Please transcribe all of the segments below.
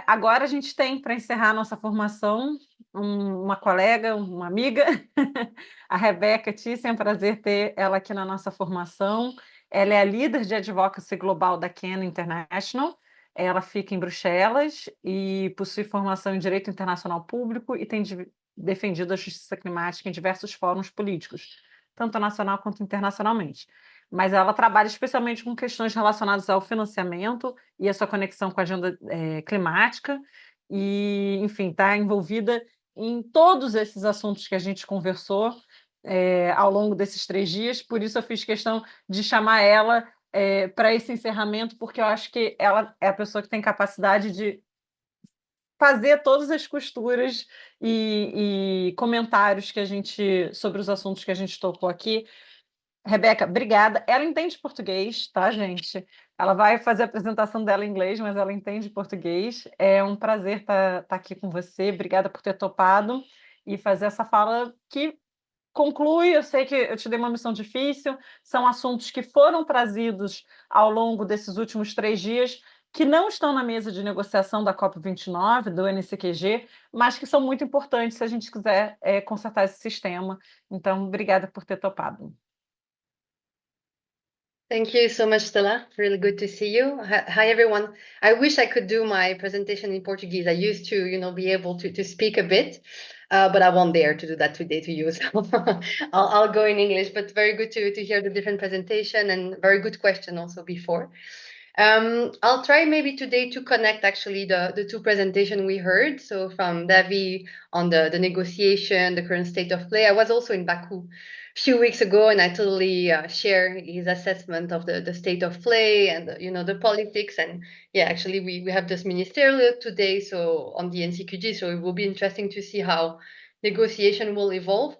Agora a gente tem, para encerrar a nossa formação, uma colega, uma amiga, a Rebecca Thissen, é um prazer ter ela aqui na nossa formação. Ela é a líder de advocacy global da Canon International. Ela fica em Bruxelas e possui formação em Direito Internacional Público e tem defendido a justiça climática em diversos fóruns políticos, tanto nacional quanto internacionalmente. Mas ela trabalha especialmente com questões relacionadas ao financiamento e a sua conexão com a agenda climática, e, enfim, está envolvida em todos esses assuntos que a gente conversou ao longo desses 3 dias. Por isso eu fiz questão de chamar ela para esse encerramento, porque eu acho que ela é a pessoa que tem capacidade de fazer todas as costuras e comentários que a gente sobre os assuntos que a gente tocou aqui. Rebeca, obrigada. Ela entende português, tá, gente? Ela vai fazer a apresentação dela em inglês, mas ela entende português. É um prazer estar aqui com você. Obrigada por ter topado e fazer essa fala que conclui. Eu sei que eu te dei uma missão difícil, são assuntos que foram trazidos ao longo desses últimos 3 dias, que não estão na mesa de negociação da COP29, do UNFCCC, mas que são muito importantes se a gente quiser consertar esse sistema. Então, obrigada por ter topado. Thank you so much, Stella. Really good to see you. Hi, everyone. I wish I could do my presentation in Portuguese. I used to, be able to speak a bit, but I won't dare to do that today to you. So I'll go in English, but very good to hear the different presentation and very good question also before. I'll try maybe today to connect actually the two presentations we heard. So from Davi on the negotiation, the current state of play. I was also in Baku few weeks ago, and I totally share his assessment of the state of play and the politics. And yeah, actually we have this ministerial today, so on the NCQG, so it will be interesting to see how negotiation will evolve.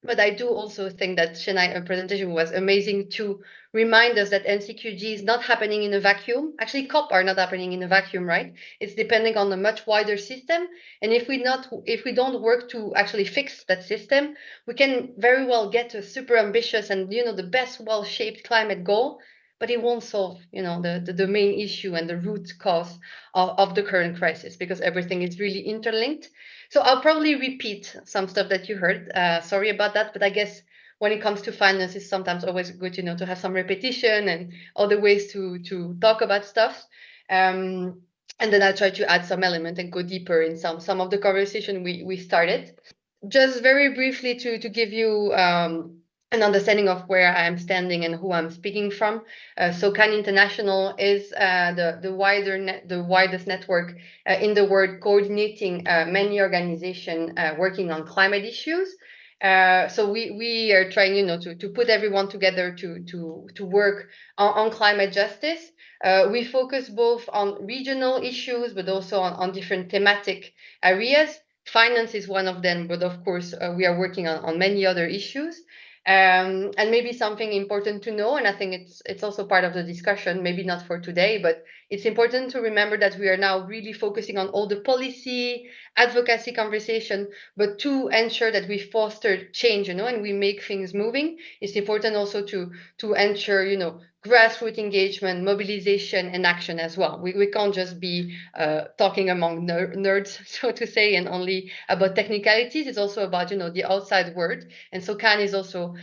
But I do also think that Chennai's presentation was amazing to remind us that NCQG is not happening in a vacuum. Actually, COP are not happening in a vacuum, right? It's depending on a much wider system. And if we don't work to actually fix that system, we can very well get a super ambitious and the best well-shaped climate goal, but it won't solve the main issue and the root cause of the current crisis, because everything is really interlinked. So I'll probably repeat some stuff that you heard. Sorry about that, but I guess when it comes to finance, it's sometimes always good, to have some repetition and other ways to talk about stuff. And then I'll try to add some element and go deeper in some of the conversation we started. Just very briefly to give you an understanding of where I am standing and who I'm speaking from. So CAN International is the widest network in the world, coordinating many organizations working on climate issues. So we are trying, to put everyone together to work on climate justice. We focus both on regional issues, but also on different thematic areas. Finance is one of them, but of course we are working on many other issues. And maybe something important to know, and I think it's also part of the discussion, maybe not for today, but it's important to remember that we are now really focusing on all the policy, advocacy conversation, but to ensure that we foster change, and we make things moving. It's important also to ensure, grassroots engagement, mobilization, and action as well. We can't just be talking among nerds, so to say, and only about technicalities. It's also about, the outside world. And so CAN is also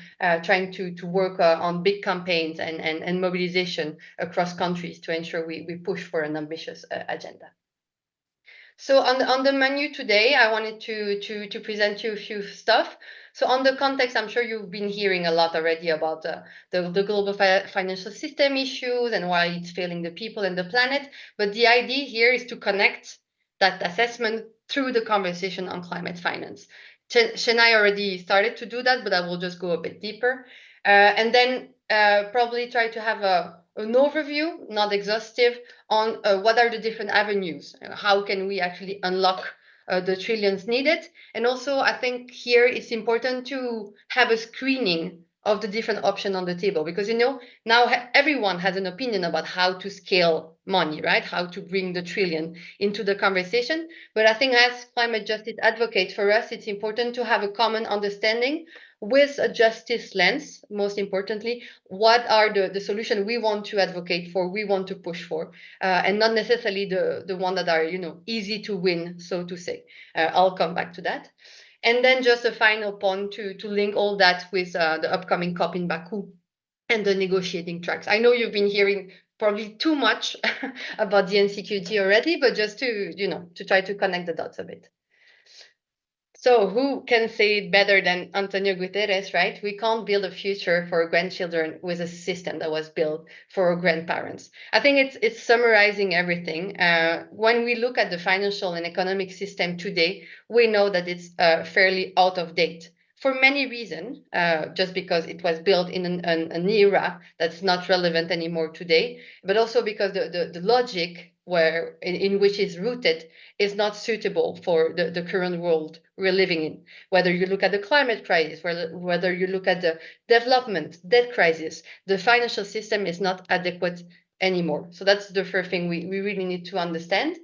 trying to work on big campaigns and mobilization across countries to ensure we push for an ambitious agenda. So on the menu today, I wanted to present you a few stuff. So on the context, I'm sure you've been hearing a lot already about the global financial system issues and why it's failing the people and the planet. But the idea here is to connect that assessment through the conversation on climate finance. Chennai already started to do that, but I will just go a bit deeper. And then probably try to have an overview, not exhaustive, on what are the different avenues. How can we actually unlock the trillions needed? And also, I think here it's important to have a screening of the different options on the table, because now everyone has an opinion about how to scale money, right? How to bring the trillion into the conversation. But I think as climate justice advocates, for us, it's important to have a common understanding with a justice lens, most importantly. What are the solutions we want to advocate for, we want to push for, and not necessarily the one that are, easy to win, so to say. I'll come back to that. And then just a final point to link all that with the upcoming COP in Baku and the negotiating tracks. I know you've been hearing probably too much about the NCQT already, but just to, to try to connect the dots a bit. So who can say it better than Antonio Guterres, right? We can't build a future for our grandchildren with a system that was built for our grandparents. I think it's summarizing everything. When we look at the financial and economic system today, we know that it's fairly out of date for many reasons, just because it was built in an era that's not relevant anymore today, but also because the logic in which it's rooted is not suitable for the current world we're living in. Whether you look at the climate crisis, whether you look at the development, debt crisis, the financial system is not adequate anymore. So that's the first thing we really need to understand.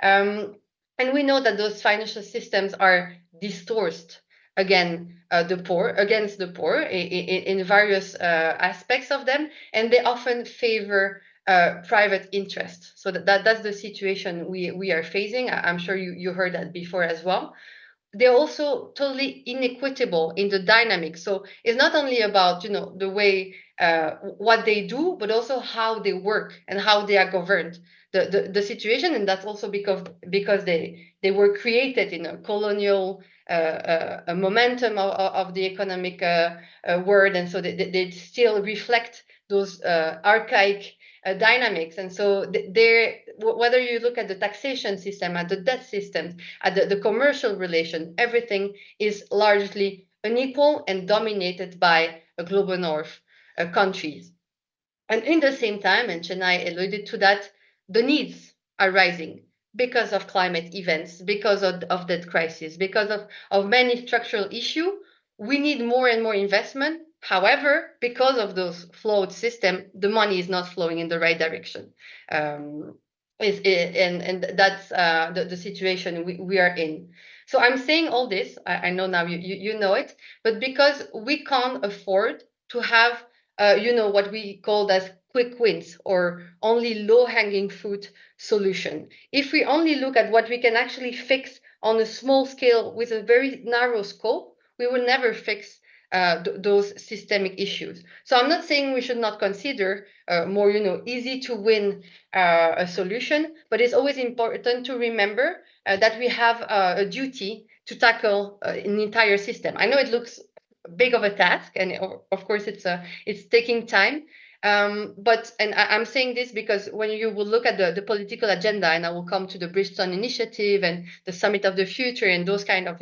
And we know that those financial systems are distorted against the poor in various aspects of them, and they often favor private interest. So that's the situation we are facing. I'm sure you heard that before as well. They're also totally inequitable in the dynamic. So it's not only about the way what they do, but also how they work and how they are governed. The situation, and that's also because they were created in a colonial a momentum of the economic world, and so they still reflect those archaic dynamics. And so whether you look at the taxation system, at the debt system, at the commercial relation, everything is largely unequal and dominated by a global north countries. And in the same time, and Chennai alluded to that, the needs are rising because of climate events, because of that crisis, because of many structural issues. We need more and more investment. However, because of those flawed system, the money is not flowing in the right direction. And that's the situation we are in. So I'm saying all this, I know now you know it, but because we can't afford to have what we call as quick wins or only low-hanging fruit solution. If we only look at what we can actually fix on a small scale with a very narrow scope, we will never fix those systemic issues. So I'm not saying we should not consider more, easy to win a solution, but it's always important to remember that we have a duty to tackle an entire system. I know it looks big of a task, and of course it's taking time. But I'm saying this because when you will look at the political agenda, and I will come to the Bridgestone Initiative and the Summit of the Future and those kind of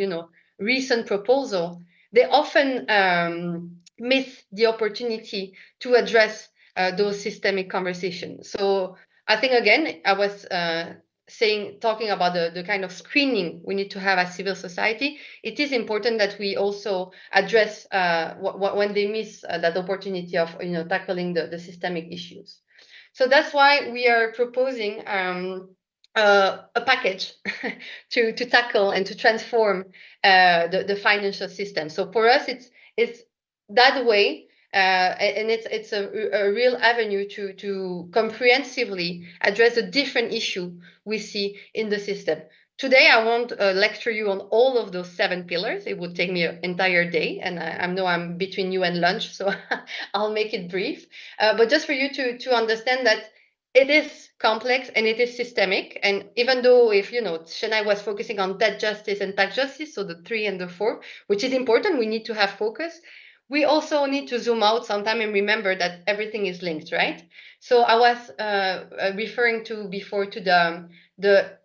recent proposals, they often miss the opportunity to address those systemic conversations. So I think again, I was talking about the kind of screening we need to have as civil society. It is important that we also address when they miss that opportunity of tackling the systemic issues. So that's why we are proposing a package to tackle and to transform the financial system. So for us, it's that way. And it's a real avenue to comprehensively address the different issue we see in the system. Today, I won't lecture you on all of those 7 pillars. It would take me an entire day, and I know I'm between you and lunch, so I'll make it brief. But just for you to understand that it is complex and it is systemic. And even though if, Chennai was focusing on debt justice and tax justice, so the 3 and the 4, which is important, we need to have focus. We also need to zoom out sometime and remember that everything is linked, right? So I was referring to before to the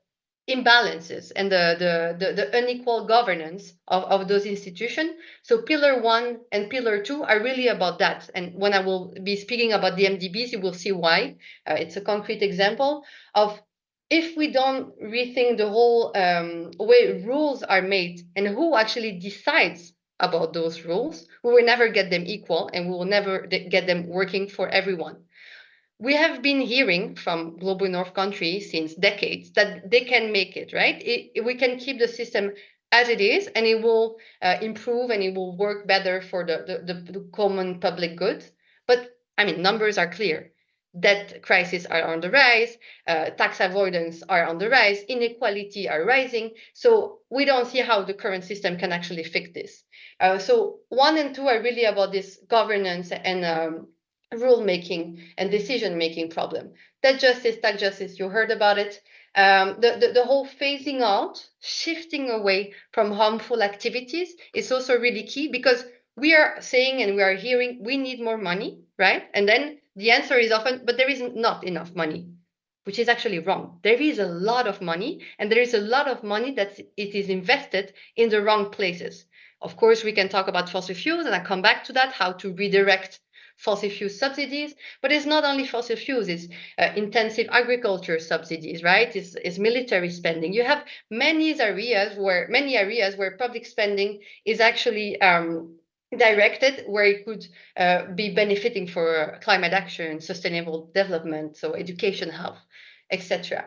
imbalances and the unequal governance of those institutions. So pillar 1 and pillar 2 are really about that. And when I will be speaking about the MDBs, you will see why. It's a concrete example of if we don't rethink the whole way rules are made and who actually decides about those rules, we will never get them equal and we will never get them working for everyone. We have been hearing from global north countries since decades that they can make it, right? We can keep the system as it is, and it will improve and it will work better for the common public good. But I mean, numbers are clear. Debt crises are on the rise, tax avoidance are on the rise, inequality are rising. So we don't see how the current system can actually fix this. So 1 and 2 are really about this governance and rule making and decision making problem. Debt justice, tax justice, you heard about it. The whole phasing out, shifting away from harmful activities is also really key, because we are saying and we are hearing we need more money, right? And then the answer is often, but there is not enough money, which is actually wrong. There is a lot of money, and there is a lot of money that it is invested in the wrong places. Of course, we can talk about fossil fuels, and I come back to that, how to redirect fossil fuel subsidies. But it's not only fossil fuels, it's intensive agriculture subsidies, right? It's military spending. You have many areas where public spending is actually directed where it could be benefiting for climate action, sustainable development, so education, health, etc.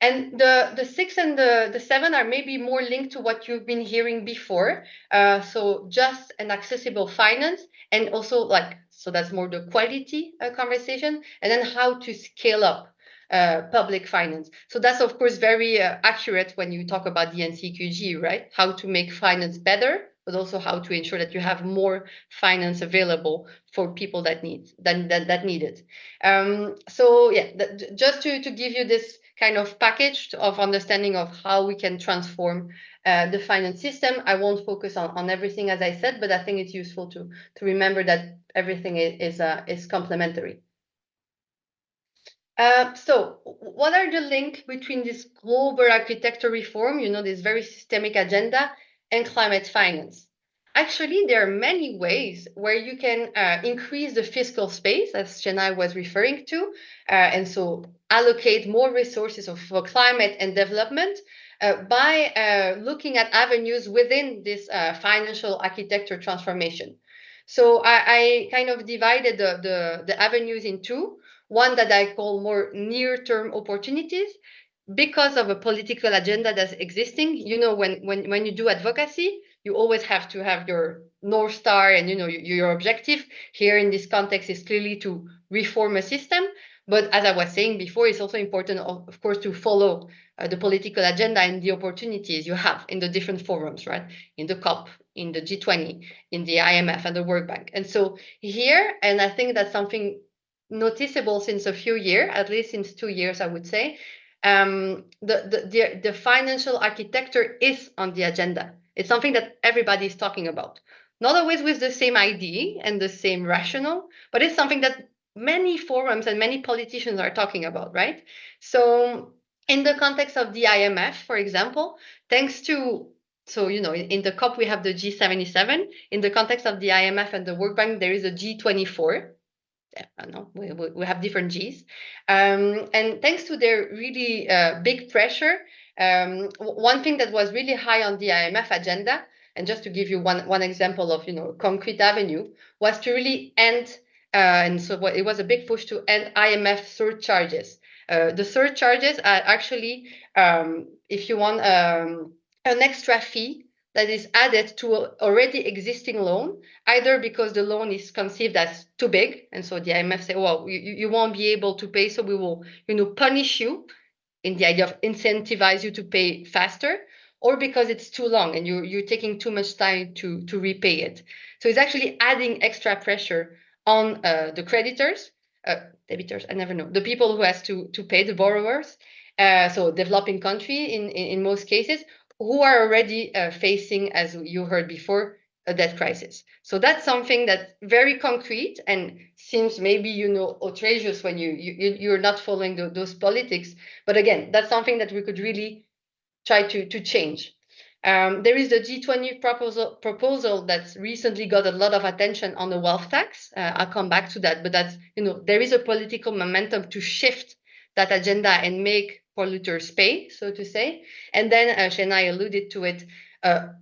And the 6 and the 7 are maybe more linked to what you've been hearing before. So just and accessible finance, and also like, so that's more the quality conversation, and then how to scale up public finance. So that's of course very accurate when you talk about the NCQG, right? How to make finance better, but also how to ensure that you have more finance available for people that need it. So yeah, just to give you this kind of package of understanding of how we can transform the finance system. I won't focus on everything as I said, but I think it's useful to remember that everything is complementary. So what are the links between this global architecture reform, this very systemic agenda, and climate finance? Actually, there are many ways where you can increase the fiscal space, as Chennai was referring to, and so allocate more resources for climate and development by looking at avenues within this financial architecture transformation. So I kind of divided the avenues in two. One that I call more near-term opportunities, because of a political agenda that's existing. When you do advocacy, you always have to have your North Star and your objective. Here in this context is clearly to reform a system. But as I was saying before, it's also important, of course, to follow the political agenda and the opportunities you have in the different forums, right? In the COP, in the G20, in the IMF and the World Bank. And so here, and I think that's something noticeable since a few years, at least since 2 years, I would say, the financial architecture is on the agenda. It's something that everybody is talking about. Not always with the same idea and the same rationale, but it's something that many forums and many politicians are talking about, right? So in the context of the IMF, for example, thanks to, in the COP, we have the G77. In the context of the IMF and the World Bank, there is a G24. I know we have different Gs. And thanks to their really big pressure, one thing that was really high on the IMF agenda, and just to give you one example of concrete avenue, was to really end, and so it was a big push to end IMF surcharges. The surcharges are actually, if you want, an extra fee that is added to an already existing loan, either because the loan is conceived as too big, and so the IMF say, well, you won't be able to pay, so we will, punish you, in the idea of incentivize you to pay faster, or because it's too long and you're taking too much time to repay it. So it's actually adding extra pressure on the creditors, debitors, I never know, the people who has to pay, the borrowers, so developing country in most cases, who are already facing, as you heard before, a debt crisis. So that's something that's very concrete and seems maybe outrageous when you're not following those politics. But again, that's something that we could really try to change. There is the G20 proposal that's recently got a lot of attention on the wealth tax. I'll come back to that, but that's there is a political momentum to shift that agenda and make polluters pay, so to say. And then Chennai alluded to it,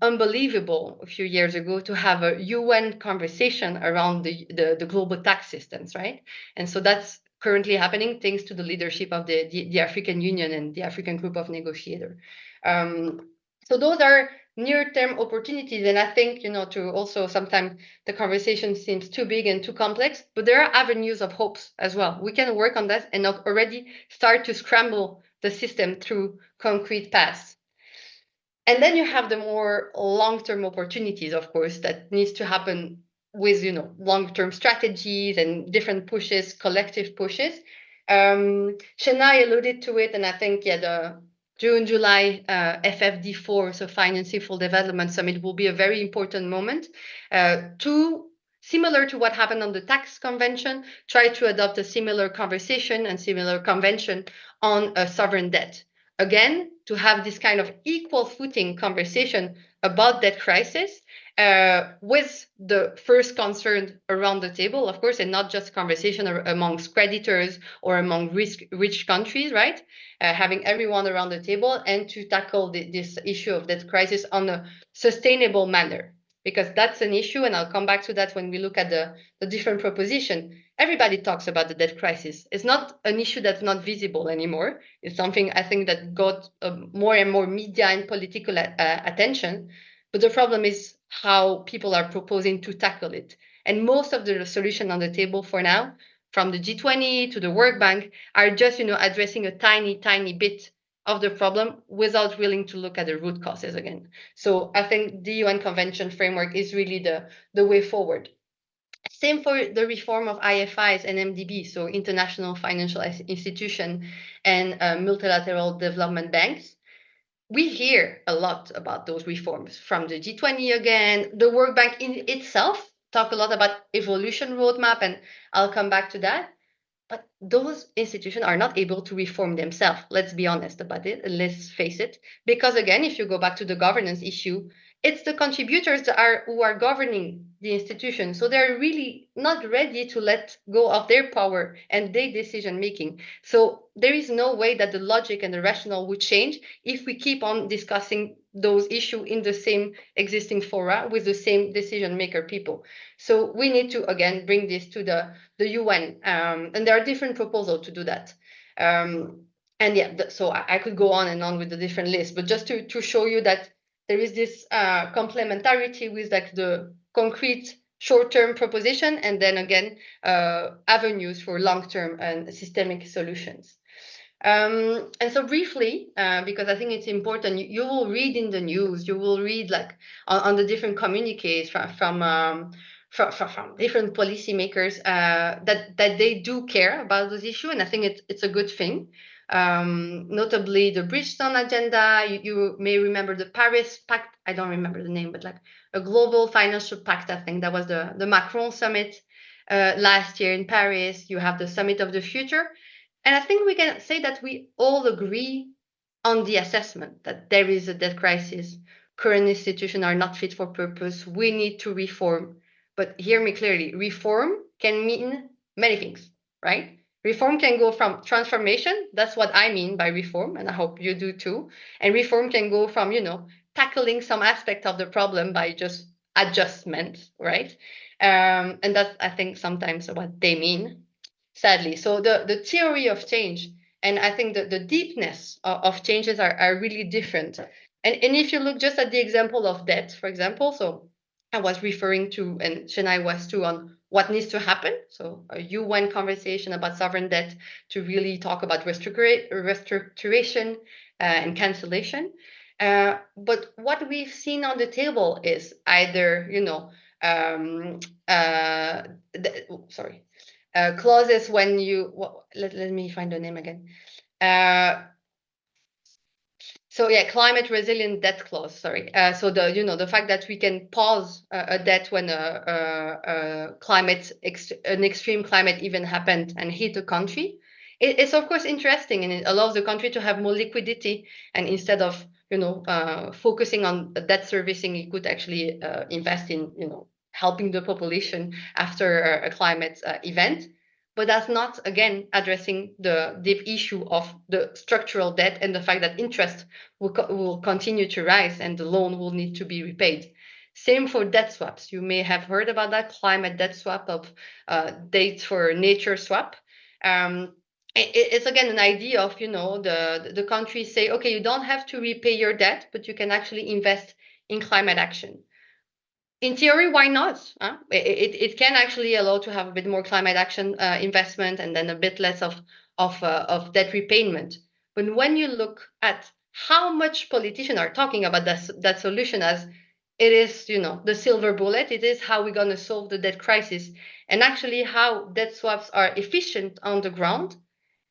unbelievable a few years ago to have a UN conversation around the global tax systems, right? And so that's currently happening thanks to the leadership of the African Union and the African Group of Negotiators. So those are near-term opportunities. And I think, to also sometimes the conversation seems too big and too complex, but there are avenues of hopes as well. We can work on that and already start to scramble the system through concrete paths. And then you have the more long-term opportunities, of course, that needs to happen with, long-term strategies and different pushes, collective pushes. Chennai alluded to it, and I think, the June-July FFD4, so Financing for Development Summit, will be a very important moment to, similar to what happened on the tax convention, try to adopt a similar conversation and similar convention on sovereign debt. Again, to have this kind of equal footing conversation about debt crisis with the first concern around the table, of course, and not just conversation amongst creditors or among rich countries, right? Having everyone around the table and to tackle this issue of debt crisis on a sustainable manner. Because that's an issue, and I'll come back to that when we look at the different proposition. Everybody talks about the debt crisis. It's not an issue that's not visible anymore. It's something I think that got more and more media and political attention. But the problem is how people are proposing to tackle it. And most of the solutions on the table for now, from the G20 to the World Bank, are just addressing a tiny, tiny bit of the problem without willing to look at the root causes again. So I think the UN Convention framework is really the way forward. Same for the reform of IFIs and MDB, so international financial institution and multilateral development banks. We hear a lot about those reforms from the G20 again. The World Bank in itself talk a lot about evolution roadmap, and I'll come back to that. But those institutions are not able to reform themselves. Let's be honest about it. Let's face it. Because again, if you go back to the governance issue, it's the contributors who are governing the institution. So they're really not ready to let go of their power and their decision making. So there is no way that the logic and the rationale would change if we keep on discussing those issues in the same existing fora with the same decision maker people. So we need to, again, bring this to the UN. And there are different proposals to do that. So I could go on and on with the different lists, but just to show you that there is this complementarity with like the concrete short-term proposition and then again, avenues for long-term and systemic solutions. And so briefly, because I think it's important, you will read in the news, you will read like on the different communiques from different policymakers that they do care about this issue, and I think it's a good thing. Notably the Bridgestone agenda. You may remember the Paris Pact. I don't remember the name, but like a global financial pact. I think that was the Macron summit last year in Paris. You have the Summit of the Future. And I think we can say that we all agree on the assessment that there is a debt crisis. Current institutions are not fit for purpose. We need to reform. But hear me clearly, reform can mean many things, right? Reform can go from transformation. That's what I mean by reform, and I hope you do too. And reform can go from, tackling some aspect of the problem by just adjustment, right? And that's, I think, sometimes what they mean, sadly. So the theory of change, and I think that the deepness of changes are really different. And if you look just at the example of debt, for example, so I was referring to, and Chennai was too, on what needs to happen. So a UN conversation about sovereign debt to really talk about restructuration and cancellation. But what we've seen on the table is either, clauses when you, let me find the name again. Climate resilient debt clause. Sorry. So the fact that we can pause a debt when an extreme climate event happened and hit a country, it's of course interesting, and it allows the country to have more liquidity. And instead of focusing on debt servicing, it could actually invest in helping the population after a climate event. But that's not, again, addressing the deep issue of the structural debt and the fact that interest will continue to rise and the loan will need to be repaid. Same for debt swaps. You may have heard about that climate debt swap of dates for nature swap. It's again an idea of, the countries say, okay, you don't have to repay your debt, but you can actually invest in climate action. In theory, why not? It can actually allow to have a bit more climate action investment and then a bit less of debt repayment. But when you look at how much politicians are talking about that solution as it is, the silver bullet, it is how we're going to solve the debt crisis, and actually how debt swaps are efficient on the ground,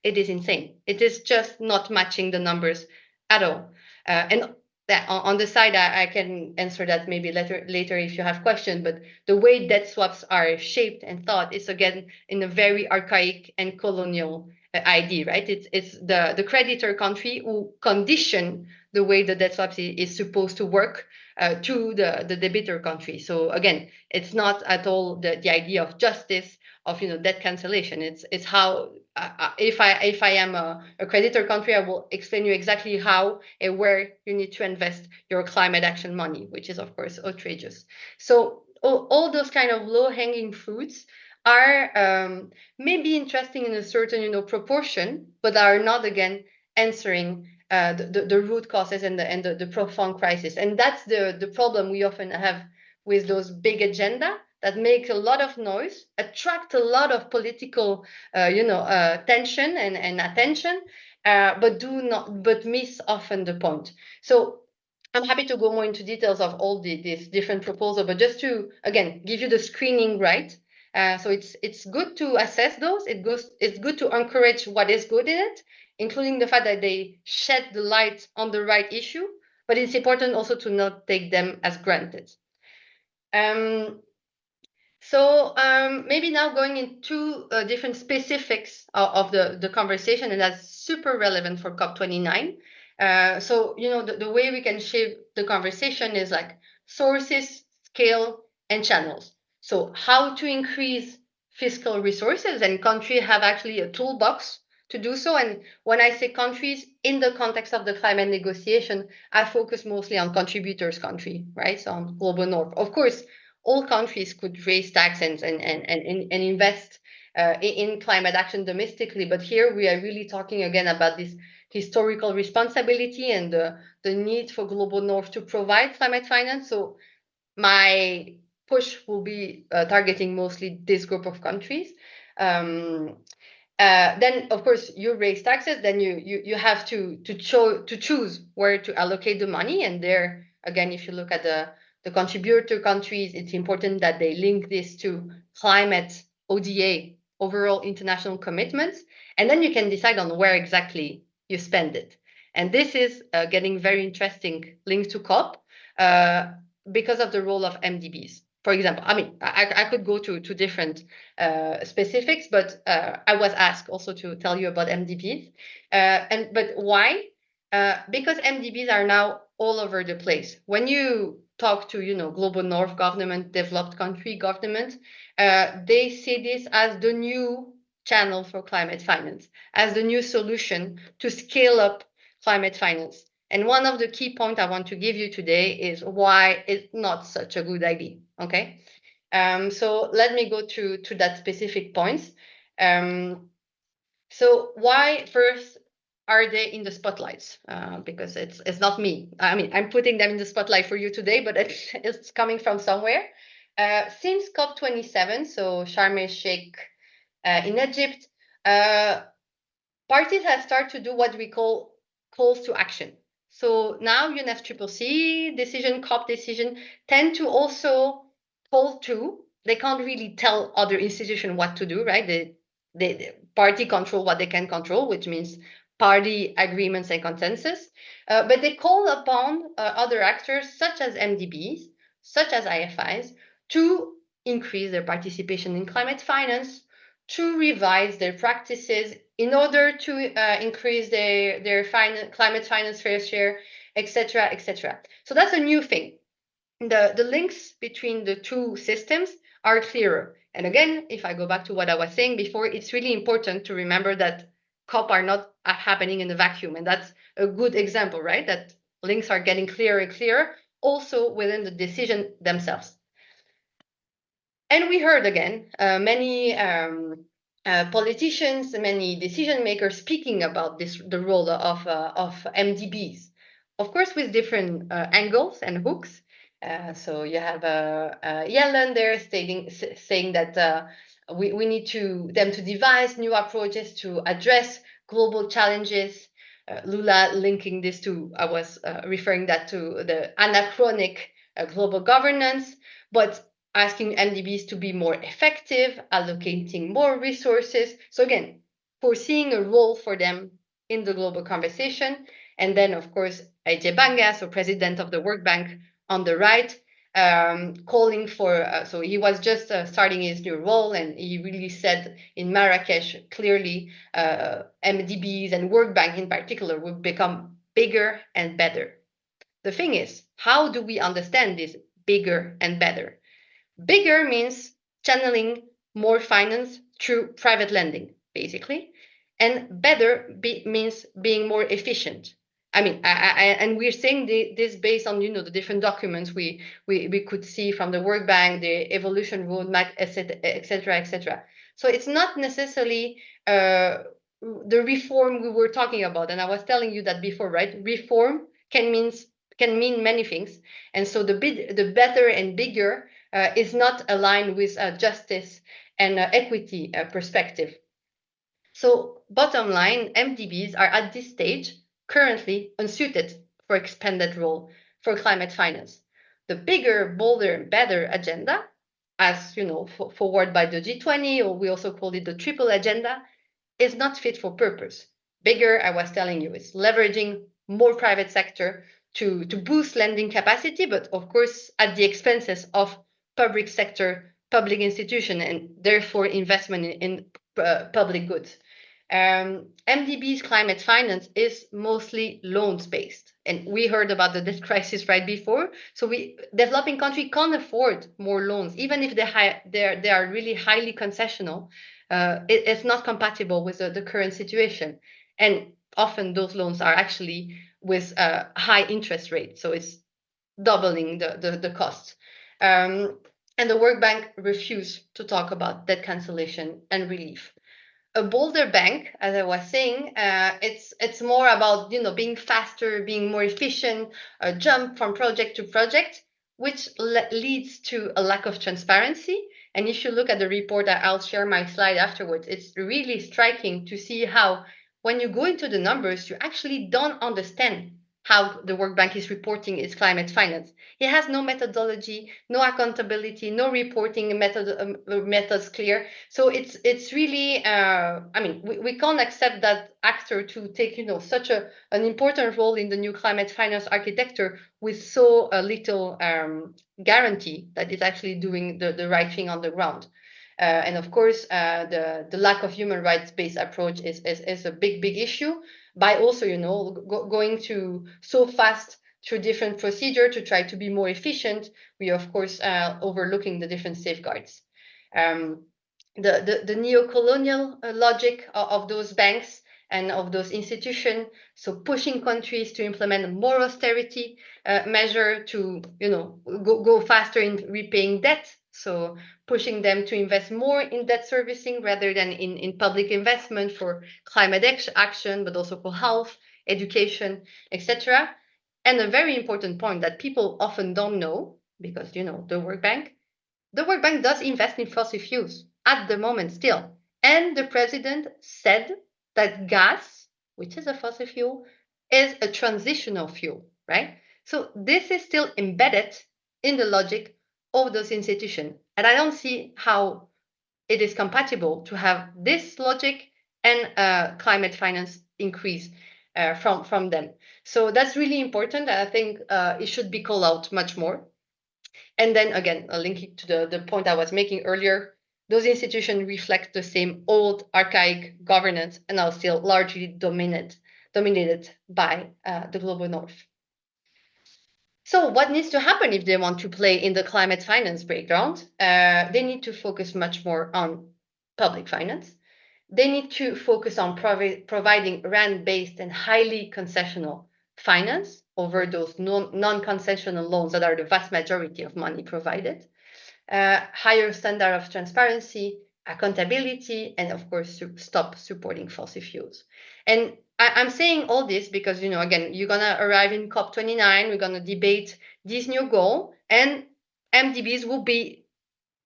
it is insane. It is just not matching the numbers at all. And that on the side, I can answer that maybe later if you have questions, but the way debt swaps are shaped and thought is again in a very archaic and colonial idea, right? It's the creditor country who condition the way the debt swaps is supposed to work to the debitor country. So again, it's not at all the idea of justice, of debt cancellation. It's how if I am a creditor country, I will explain you exactly how and where you need to invest your climate action money, which is of course outrageous. So all those kind of low-hanging fruits are maybe interesting in a certain proportion, but are not again answering the root causes and the profound crisis. And that's the problem we often have with those big agenda that make a lot of noise, attract a lot of political, tension and attention, but miss often the point. So I'm happy to go more into details of all these different proposals, but just to again give you the screening right. So it's good to assess those. It's good to encourage what is good in it, including the fact that they shed the light on the right issue. But it's important also to not take them as granted. So maybe now going into different specifics of the conversation, and that's super relevant for COP29. So, the way we can shape the conversation is like sources, scale, and channels. So how to increase fiscal resources, and countries have actually a toolbox to do so. And when I say countries, in the context of the climate negotiation, I focus mostly on contributors country, right? So on global north. Of course, all countries could raise taxes and invest in climate action domestically. But here we are really talking again about this historical responsibility and the need for global north to provide climate finance. So my push will be targeting mostly this group of countries. Then, of course, you raise taxes. Then you have to choose where to allocate the money. And there, again, if you look at the contributor countries, it's important that they link this to climate ODA, overall international commitments. And then you can decide on where exactly you spend it. And this is getting very interesting linked to COP because of the role of MDBs. For example, I mean, I could go to different specifics, but I was asked also to tell you about MDBs. But why? Because MDBs are now all over the place. When you talk to global north government, developed country government, they see this as the new channel for climate finance, as the new solution to scale up climate finance. And one of the key points I want to give you today is why it's not such a good idea. Okay, so let me go to that specific points. So why first are they in the spotlights? Because it's not me. I mean, I'm putting them in the spotlight for you today, but it's coming from somewhere. Since COP27, so Sharm el-Sheikh in Egypt, parties have started to do what we call calls to action. So now UNFCCC decision, COP decision tend to also call to. They can't really tell other institutions what to do, right? The party control what they can control, which means party agreements and consensus. But they call upon other actors such as MDBs, such as IFIs, to increase their participation in climate finance, to revise their practices in order to increase their climate finance fair share, etc., etc. So that's a new thing. The links between the two systems are clearer. And again, if I go back to what I was saying before, it's really important to remember that COP are not happening in a vacuum. And that's a good example, right? That links are getting clearer and clearer, also within the decision themselves. And we heard again many politicians, many decision makers speaking about the role of MDBs, of course, with different angles and hooks. So you have Yellen there saying that we need them to devise new approaches to address global challenges. Lula linking this to, I was referring that to the anachronic global governance, but asking MDBs to be more effective, allocating more resources. So again, foreseeing a role for them in the global conversation. And then, of course, AJ Banga, so president of the World Bank, on the right, calling for, so he was just starting his new role, and he really said in Marrakesh clearly MDBs and World Bank in particular would become bigger and better. The thing is, how do we understand this bigger and better? Bigger means channeling more finance through private lending, basically, and better means being more efficient. I mean, and we're saying this based on the different documents we could see from the World Bank, the evolution roadmap, etc., etc., etc. So it's not necessarily the reform we were talking about, and I was telling you that before, right? Reform can mean many things, and so the better and bigger is not aligned with justice and equity perspective. So bottom line, MDBs are at this stage currently unsuited for expanded role for climate finance. The bigger, bolder, better agenda, as forward by the G20, or we also call it the triple agenda, is not fit for purpose. Bigger, I was telling you, is leveraging more private sector to boost lending capacity, but of course at the expenses of public sector, public institution, and therefore investment in public goods. MDB's climate finance is mostly loans based, and we heard about the debt crisis right before. So developing countries can't afford more loans, even if they are really highly concessional. It's not compatible with the current situation, and often those loans are actually with high interest rates, so it's doubling the costs. And the World Bank refused to talk about debt cancellation and relief. A bolder bank, as I was saying, it's more about being faster, being more efficient, jump from project to project, which leads to a lack of transparency. And if you look at the report, I'll share my slide afterwards, it's really striking to see how when you go into the numbers, you actually don't understand how the World Bank is reporting its climate finance. It has no methodology, no accountability, no reporting methods clear. So it's really, I mean, we can't accept that actor to take such an important role in the new climate finance architecture with so little guarantee that it's actually doing the right thing on the ground. And of course, the lack of human rights-based approach is a big issue, by also going to so fast through different procedure to try to be more efficient. We of course overlooking the different safeguards. The neo-colonial logic of those banks and of those institutions, so pushing countries to implement more austerity measure to go faster in repaying debt, so pushing them to invest more in debt servicing rather than in public investment for climate action, but also for health, education, etc. And a very important point that people often don't know, because the World Bank does invest in fossil fuels at the moment still. And the president said that gas, which is a fossil fuel, is a transitional fuel, right? So this is still embedded in the logic of those institutions. And I don't see how it is compatible to have this logic and climate finance increase from them. So that's really important. And I think it should be called out much more. And then again, linking to the point I was making earlier, those institutions reflect the same old archaic governance and are still largely dominated by the global north. So what needs to happen if they want to play in the climate finance playground? They need to focus much more on public finance. They need to focus on providing RAND-based and highly concessional finance over those non-concessional loans that are the vast majority of money provided. Higher standard of transparency, accountability, and of course, stop supporting fossil fuels. And I'm saying all this because, again, you're going to arrive in COP29, we're going to debate this new goal, and MDBs will be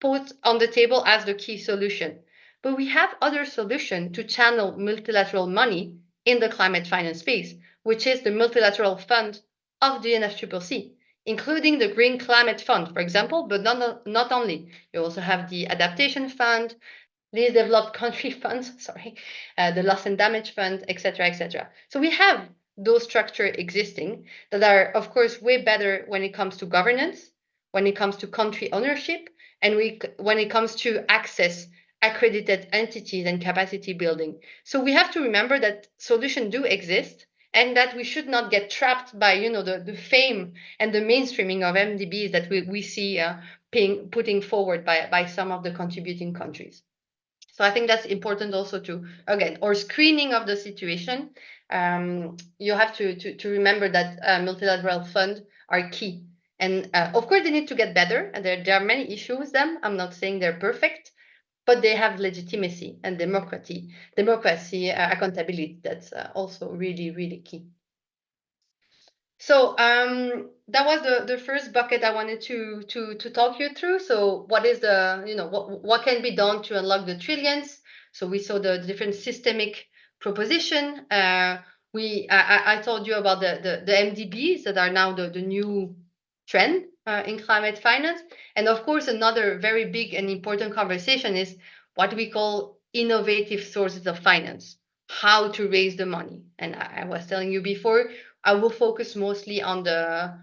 put on the table as the key solution. But we have other solutions to channel multilateral money in the climate finance space, which is the multilateral fund of the UNFCCC, including the Green Climate Fund, for example, but not only. You also have the Adaptation Fund, least developed country funds, the loss and damage fund, etc., etc. So we have those structures existing that are, of course, way better when it comes to governance, when it comes to country ownership, and when it comes to access accredited entities and capacity building. So we have to remember that solutions do exist, and that we should not get trapped by the fame and the mainstreaming of MDBs that we see putting forward by some of the contributing countries. So I think that's important also to, again, or screening of the situation. You have to remember that multilateral funds are key. And of course, they need to get better. And there are many issues with them. I'm not saying they're perfect, but they have legitimacy and democracy, accountability. That's also really, really key. So that was the first bucket I wanted to talk you through. So what is what can be done to unlock the trillions? So we saw the different systemic proposition. I told you about the MDBs that are now the new trend in climate finance. And of course, another very big and important conversation is what we call innovative sources of finance, how to raise the money. And I was telling you before, I will focus mostly on the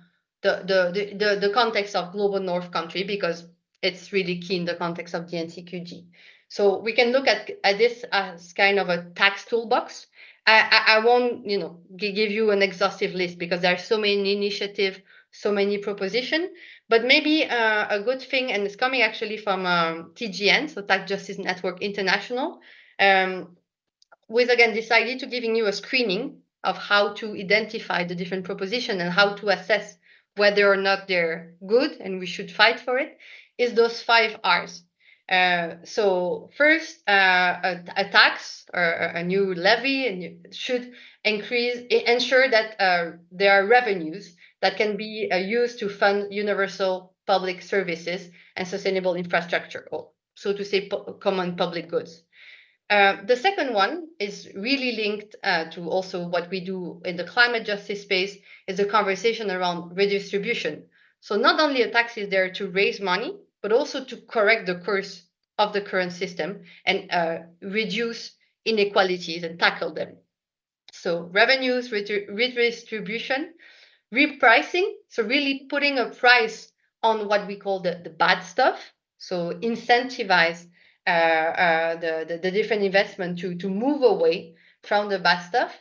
context of global north country, because it's really key in the context of the NCQG. So we can look at this as kind of a tax toolbox. I won't give you an exhaustive list, because there are so many initiatives, so many propositions. But maybe a good thing, and it's coming actually from TGN, so Tax Justice Network International, with again this idea to giving you a screening of how to identify the different propositions and how to assess whether or not they're good and we should fight for it, is those 5 R's. So first, a tax or a new levy should ensure that there are revenues that can be used to fund universal public services and sustainable infrastructure, or so to say, common public goods. The second one is really linked to also what we do in the climate justice space, is a conversation around redistribution. So not only a tax is there to raise money, but also to correct the course of the current system and reduce inequalities and tackle them. So revenues, redistribution, repricing, so really putting a price on what we call the bad stuff. So incentivize the different investment to move away from the bad stuff.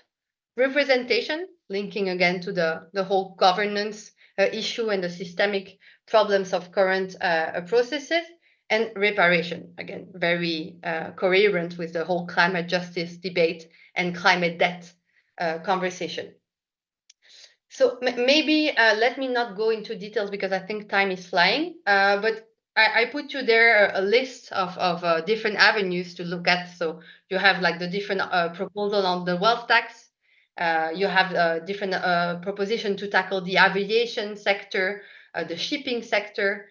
Representation, linking again to the whole governance issue and the systemic problems of current processes. And reparation, again, very coherent with the whole climate justice debate and climate debt conversation. So maybe let me not go into details, because I think time is flying, but I put you there a list of different avenues to look at. So you have like the different proposal on the wealth tax. You have different proposition to tackle the aviation sector, the shipping sector,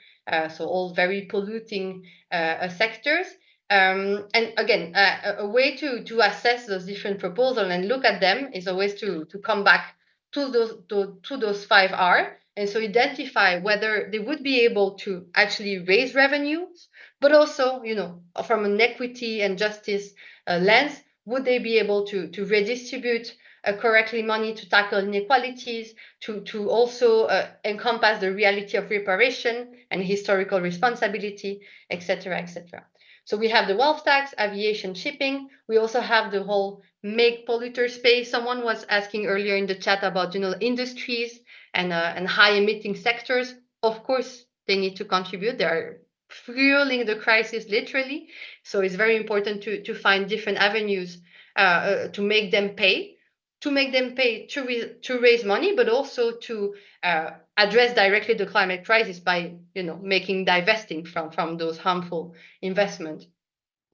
so all very polluting sectors. And again, a way to assess those different proposals and look at them is always to come back to those 5 R, and so identify whether they would be able to actually raise revenues, but also, from an equity and justice lens, would they be able to redistribute correctly money to tackle inequalities, to also encompass the reality of reparation and historical responsibility, etc., etc. So we have the wealth tax, aviation, shipping. We also have the whole make polluter space. Someone was asking earlier in the chat about industries and high emitting sectors. Of course, they need to contribute. They are fueling the crisis literally. So it's very important to find different avenues to make them pay. To raise money, but also to address directly the climate crisis by making divesting from those harmful investments.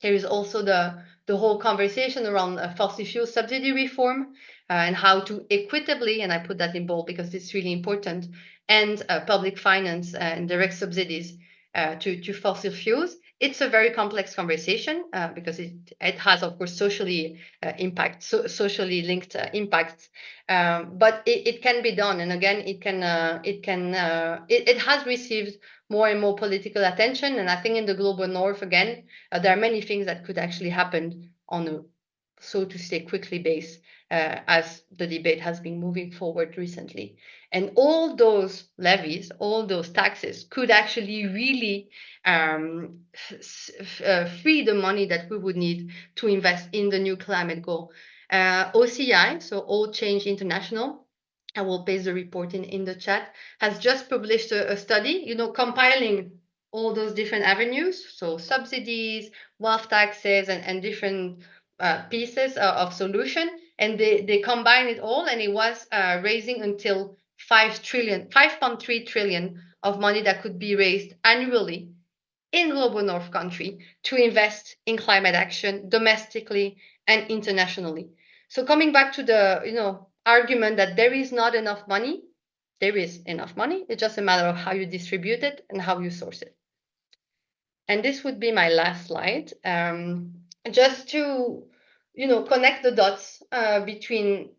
There is also the whole conversation around fossil fuel subsidy reform and how to equitably, and I put that in bold because it's really important, and public finance and direct subsidies to fossil fuels. It's a very complex conversation because it has, of course, socially linked impacts, but it can be done. And again, it has received more and more political attention. And I think in the global north, again, there are many things that could actually happen on a, so to say, quickly base as the debate has been moving forward recently. And all those levies, all those taxes could actually really free the money that we would need to invest in the new climate goal. OCI, so All Change International, I will paste the report in the chat, has just published a study, compiling all those different avenues, so subsidies, wealth taxes, and different pieces of solution, and they combine it all, and it was raising until 5.3 trillion of money that could be raised annually in global north country to invest in climate action domestically and internationally. So coming back to the argument that there is not enough money, there is enough money. It's just a matter of how you distribute it and how you source it. And this would be my last slide, just to connect the dots between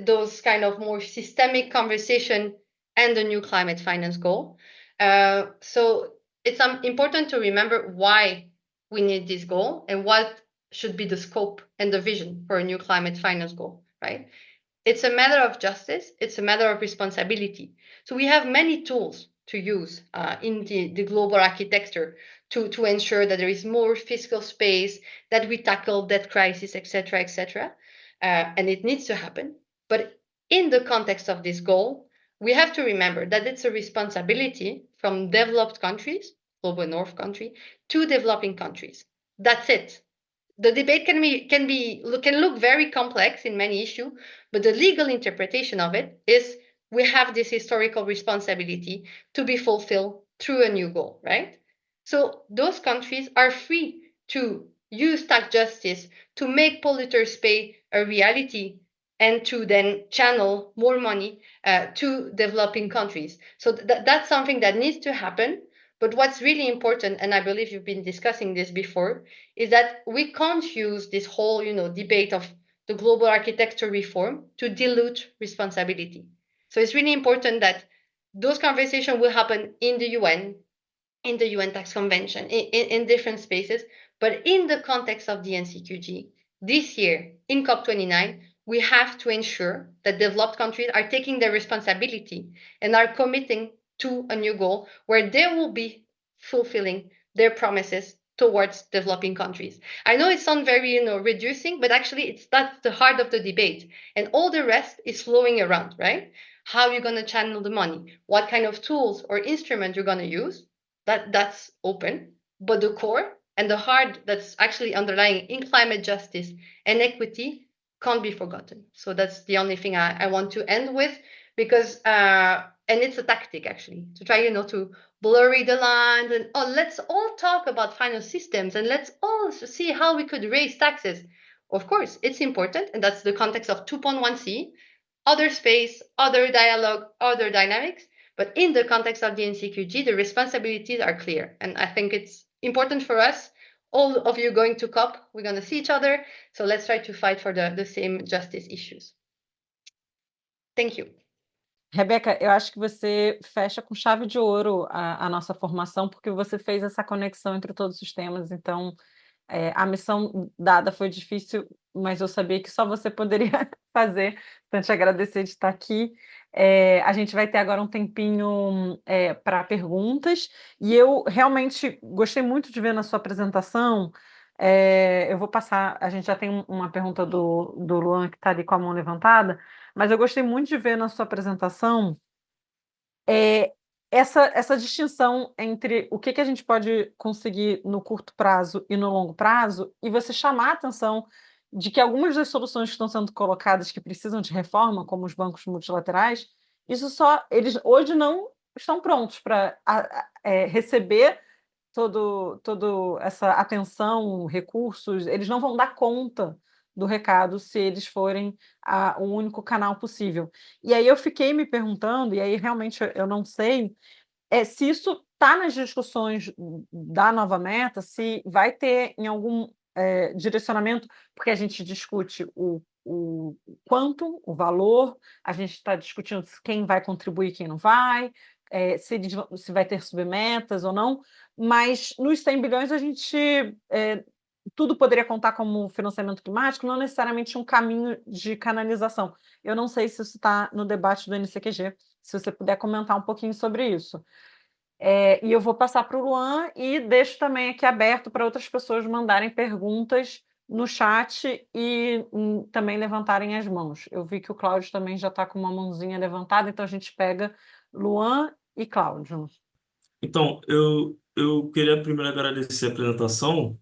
those kind of more systemic conversation and the new climate finance goal. So it's important to remember why we need this goal and what should be the scope and the vision for a new climate finance goal, right? It's a matter of justice. It's a matter of responsibility. So we have many tools to use in the global architecture to ensure that there is more fiscal space, that we tackle debt crisis, etc., etc. And it needs to happen. But in the context of this goal, we have to remember that it's a responsibility from developed countries, global north country, to developing countries. That's it. The debate can look very complex in many issues, but the legal interpretation of it is we have this historical responsibility to be fulfilled through a new goal, right? So those countries are free to use tax justice to make polluters pay a reality and to then channel more money to developing countries. So that's something that needs to happen. But what's really important, and I believe you've been discussing this before, is that we can't use this whole, debate of the global architecture reform to dilute responsibility. So it's really important that those conversations will happen in the UN, in the UN Tax Convention, in different spaces, but in the context of the NCQG, this year in COP29, we have to ensure that developed countries are taking their responsibility and are committing to a new goal where they will be fulfilling their promises towards developing countries. I know it sounds very, reducing, but actually that's the heart of the debate. And all the rest is flowing around, right? How you're going to channel the money, what kind of tools or instruments you're going to use, that's open. But the core and the heart that's actually underlying in climate justice and equity can't be forgotten. So that's the only thing I want to end with, because and it's a tactic actually to try to blurry the lines and let's all talk about final systems and let's all see how we could raise taxes. Of course it's important, and that's the context of 2.1c, other space, other dialogue, other dynamics. But in the context of the NCQG, the responsibilities are clear, and I think it's important for us, all of you going to COP, we're going to see each other, so let's try to fight for the same justice issues. Thank you. Rebeca, eu acho que você fecha com chave de ouro a nossa formação, porque você fez essa conexão entre todos os temas. Então, a missão dada foi difícil, mas eu sabia que só você poderia fazer. Então, te agradecer de estar aqui. A gente vai ter agora um tempinho para perguntas, e eu realmente gostei muito de ver na sua apresentação. Eu vou passar, a gente já tem uma pergunta do Luan, que está ali com a mão levantada, mas eu gostei muito de ver na sua apresentação essa distinção entre o que a gente pode conseguir no curto prazo e no longo prazo, e você chamar a atenção de que algumas das soluções que estão sendo colocadas que precisam de reforma, como os bancos multilaterais, eles hoje não estão prontos para receber toda essa atenção, recursos, eles não vão dar conta do recado se eles forem o único canal possível. E aí eu fiquei me perguntando, e aí realmente eu não sei, se isso está nas discussões da nova meta, se vai ter em algum direcionamento, porque a gente discute o quanto, o valor, a gente está discutindo quem vai contribuir e quem não vai, se vai ter submetas ou não, mas nos 100 bilhões a gente tudo poderia contar como financiamento climático, não necessariamente um caminho de canalização. Eu não sei se isso está no debate do NCQG, se você puder comentar um pouquinho sobre isso. E eu vou passar para o Luan e deixo também aqui aberto para outras pessoas mandarem perguntas no chat e também levantarem as mãos. Eu vi que o Cláudio também já está com uma mãozinha levantada, então a gente pega Luan e Cláudio. Então, eu queria primeiro agradecer a apresentação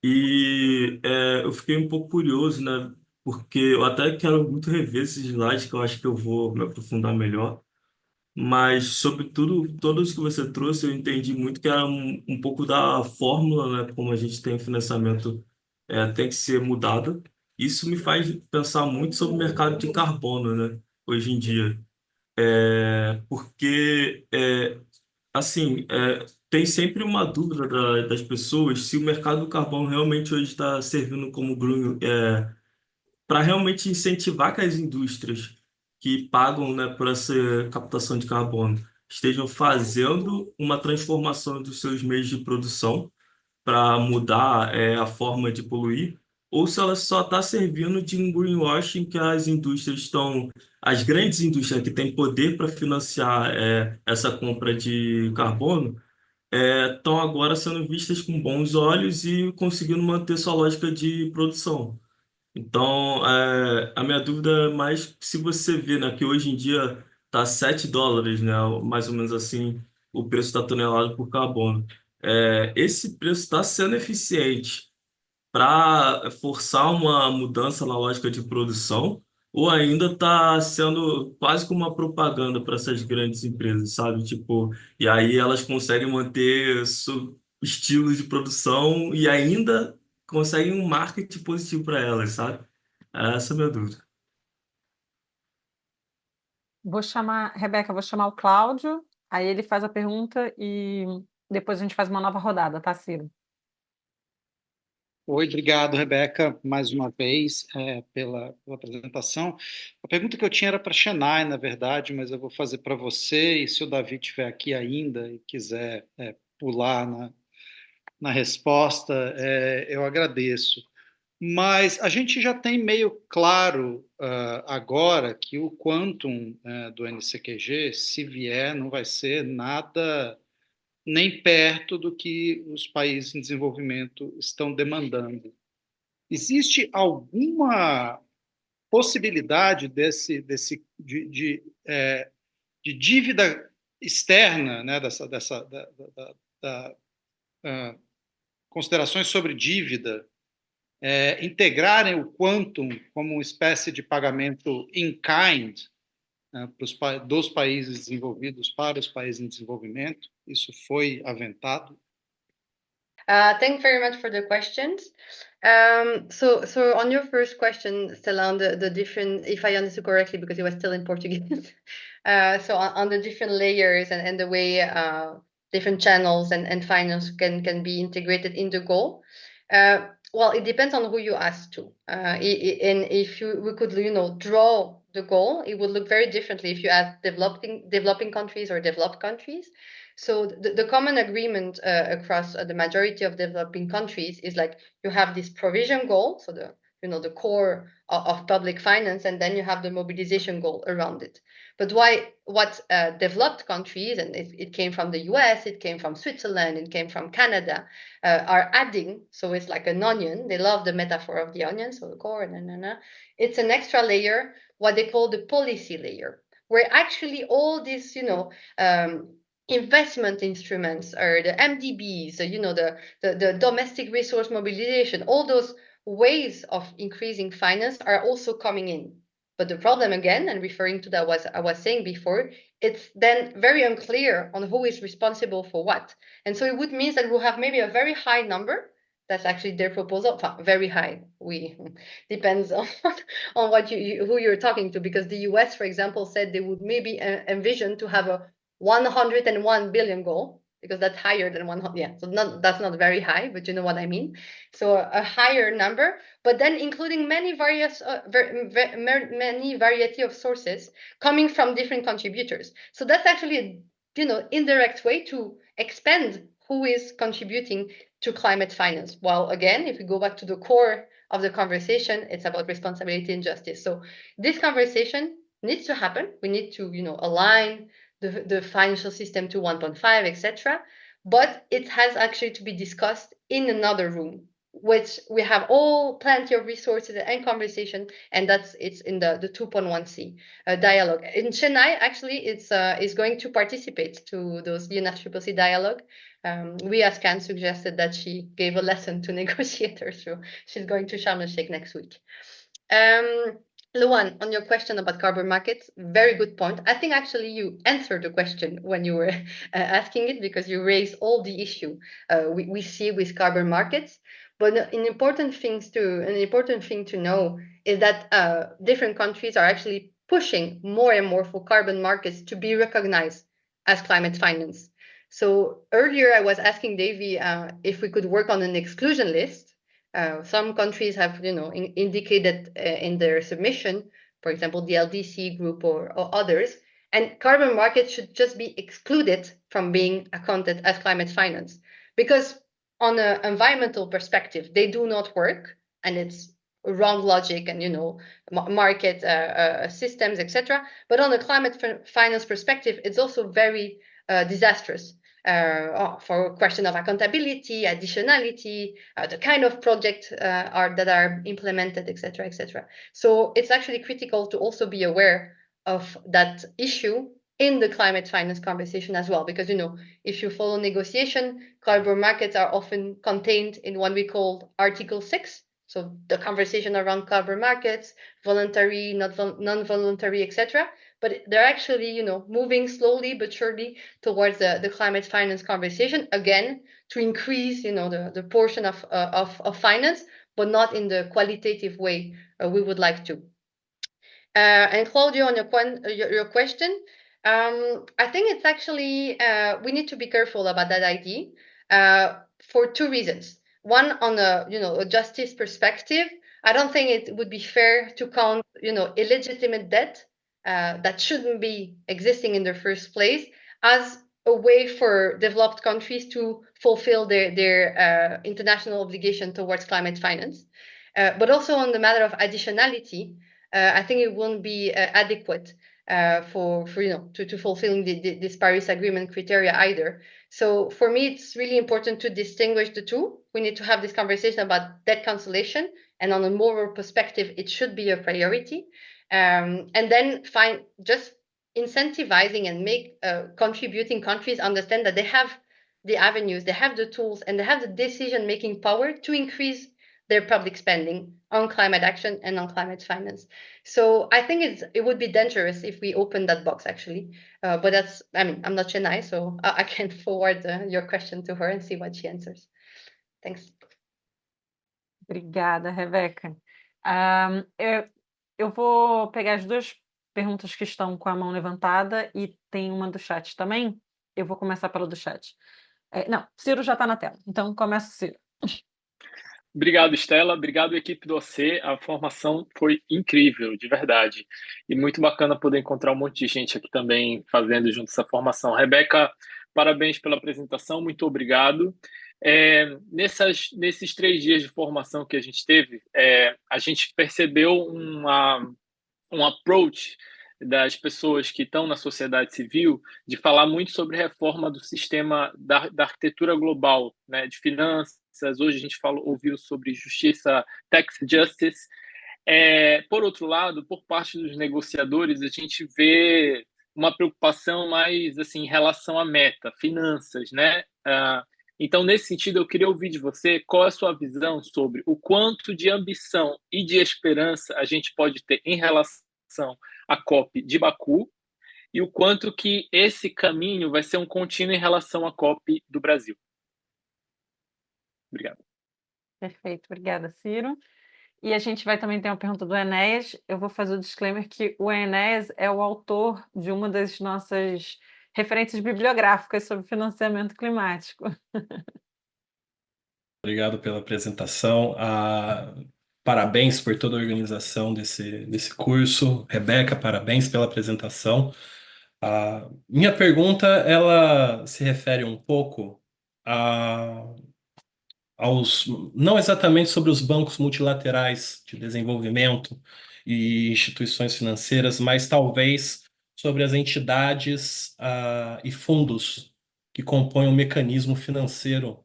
e eu fiquei um pouco curioso, né? Porque eu até quero muito rever esses slides, que eu acho que eu vou me aprofundar melhor. Mas, sobretudo, todos que você trouxe, eu entendi muito que era um pouco da fórmula, né? Como a gente tem financiamento, tem que ser mudada. Isso me faz pensar muito sobre o mercado de carbono, né? Hoje em dia. Porque assim, tem sempre uma dúvida das pessoas se o mercado do carbono realmente hoje está servindo como green, para realmente incentivar que as indústrias que pagam, né, por essa captação de carbono estejam fazendo uma transformação dos seus meios de produção para mudar, a forma de poluir, ou se ela só está servindo de um greenwashing que as indústrias estão, as grandes indústrias que têm poder para financiar, essa compra de carbono, estão agora sendo vistas com bons olhos e conseguindo manter sua lógica de produção. Então, a minha dúvida é mais se você vê, né, que hoje em dia está US$ 7, né, mais ou menos assim, o preço da tonelada por carbono. Esse preço está sendo eficiente para forçar uma mudança na lógica de produção, ou ainda está sendo quase como uma propaganda para essas grandes empresas, sabe? Tipo, e aí elas conseguem manter estilos de produção e ainda conseguem um marketing positivo para elas, sabe? Essa é a minha dúvida. Rebeca, vou chamar o Cláudio, aí ele faz a pergunta e depois a gente faz uma nova rodada, tá, Ciro? Oi, obrigado, Rebeca, mais uma vez, pela apresentação. A pergunta que eu tinha era para a Chennai, na verdade, mas eu vou fazer para você, e se o Davi estiver aqui ainda e quiser pular na resposta, eu agradeço. Mas a gente já tem meio claro agora que o quantum do NCQG, se vier, não vai ser nada nem perto do que os países em desenvolvimento estão demandando. Existe alguma possibilidade de dívida externa, né, considerações sobre dívida, integrarem o quantum como uma espécie de pagamento in kind, né, dos países desenvolvidos para os países em desenvolvimento? Isso foi aventado? Thank you very much for the questions. So on your first question, Stella, on the different, if I understood correctly, because it was still in Portuguese, so on the different layers and the way different channels and finance can be integrated in the goal. Well, it depends on who you ask to. And if we could, draw the goal, it would look very differently if you ask developing countries or developed countries. So the common agreement across the majority of developing countries is like you have this provision goal, so the core of public finance, and then you have the mobilization goal around it. But what developed countries, and it came from the US, it came from Switzerland, it came from Canada, are adding, so it's like an onion. They love the metaphor of the onion, so the core, it's an extra layer, what they call the policy layer, where actually all these, investment instruments or the MDBs, the domestic resource mobilization, all those ways of increasing finance are also coming in. But the problem, again, and referring to that, was I was saying before, it's then very unclear on who is responsible for what. And so it would mean that we'll have maybe a very high number That's actually their proposal. Very high. Depends on what who you're talking to, because the US, for example, said they would maybe envision to have a 101 billion goal, because that's higher than 100. Yeah, so that's not very high, but you know what I mean. So a higher number, but then including many many variety of sources coming from different contributors. So that's actually a indirect way to expand who is contributing to climate finance. While again, if we go back to the core of the conversation, it's about responsibility and justice. So this conversation needs to happen. We need to, align the financial system to 1.5, etc. But it has actually to be discussed in another room, which we have plenty of resources and conversation, and it's in the 2.1C dialogue. In Chennai, actually, is going to participate to those UNFCCC dialogue. We as Can suggested that she gave a lesson to negotiators, so she's going to Sharm el-Sheikh next week. Luan, on your question about carbon markets, very good point. I think actually you answered the question when you were asking it, because you raised all the issue we see with carbon markets. But an important thing to know is that different countries are actually pushing more and more for carbon markets to be recognized as climate finance. So earlier I was asking Davy if we could work on an exclusion list. Some countries have, indicated in their submission, for example, the LDC group or others, and carbon markets should just be excluded from being accounted as climate finance, because on an environmental perspective, they do not work, and it's wrong logic and, market systems, etc. But on a climate finance perspective, it's also very disastrous. For a question of accountability, additionality, the kind of projects that are implemented, etc., etc. So it's actually critical to also be aware of that issue in the climate finance conversation as well, because if you follow negotiation, carbon markets are often contained in what we call Article 6. So the conversation around carbon markets, voluntary, non-voluntary, etc. But they're actually, moving slowly but surely towards the climate finance conversation, again, to increase, the portion of finance, but not in the qualitative way we would like to. And Claudio, on your question, I think it's actually, we need to be careful about that idea for two reasons. One, on a justice perspective, I don't think it would be fair to count, illegitimate debt that shouldn't be existing in the first place as a way for developed countries to fulfill their international obligation towards climate finance. But also on the matter of additionality, I think it won't be adequate to fulfilling this Paris Agreement criteria either. So for me, it's really important to distinguish the two. We need to have this conversation about debt cancellation, and on a moral perspective, it should be a priority. And then just incentivizing and make contributing countries understand that they have the avenues, they have the tools, and they have the decision-making power to increase their public spending on climate action and on climate finance. So I think it would be dangerous if we open that box, actually. But I'm not Chennai, so I can forward your question to her and see what she answers. Thanks. Obrigada, Rebecca. Eu vou pegar as duas perguntas que estão com a mão levantada e tem uma do chat também. Eu vou começar pela do chat. Não, Ciro já está na tela, então começa o Ciro. Obrigado, Stela. Obrigado, equipe do AC. A formação foi incrível, de verdade. E muito bacana poder encontrar um monte de gente aqui também fazendo junto essa formação. Rebecca, parabéns pela apresentação, muito obrigado. Nesses 3 dias de formação que a gente teve, a gente percebeu um approach das pessoas que estão na sociedade civil de falar muito sobre reforma do sistema da arquitetura global, né, de finanças. Hoje a gente ouviu sobre justiça, tax justice. Por outro lado, por parte dos negociadores, a gente vê uma preocupação mais assim, em relação à meta, finanças, né? Então, nesse sentido, eu queria ouvir de você qual é a sua visão sobre o quanto de ambição e de esperança a gente pode ter em relação à COP de Baku e o quanto que esse caminho vai ser um contínuo em relação à COP do Brasil. Obrigado. Perfeito, obrigada, Ciro. E a gente vai também ter uma pergunta do Enéas. Eu vou fazer o disclaimer que o Enéas é o autor de uma das nossas referências bibliográficas sobre financiamento climático. Obrigado pela apresentação. Parabéns por toda a organização desse curso. Rebeca, parabéns pela apresentação. Minha pergunta, ela se refere um pouco a não exatamente sobre os bancos multilaterais de desenvolvimento e instituições financeiras, mas talvez sobre as entidades e fundos que compõem o mecanismo financeiro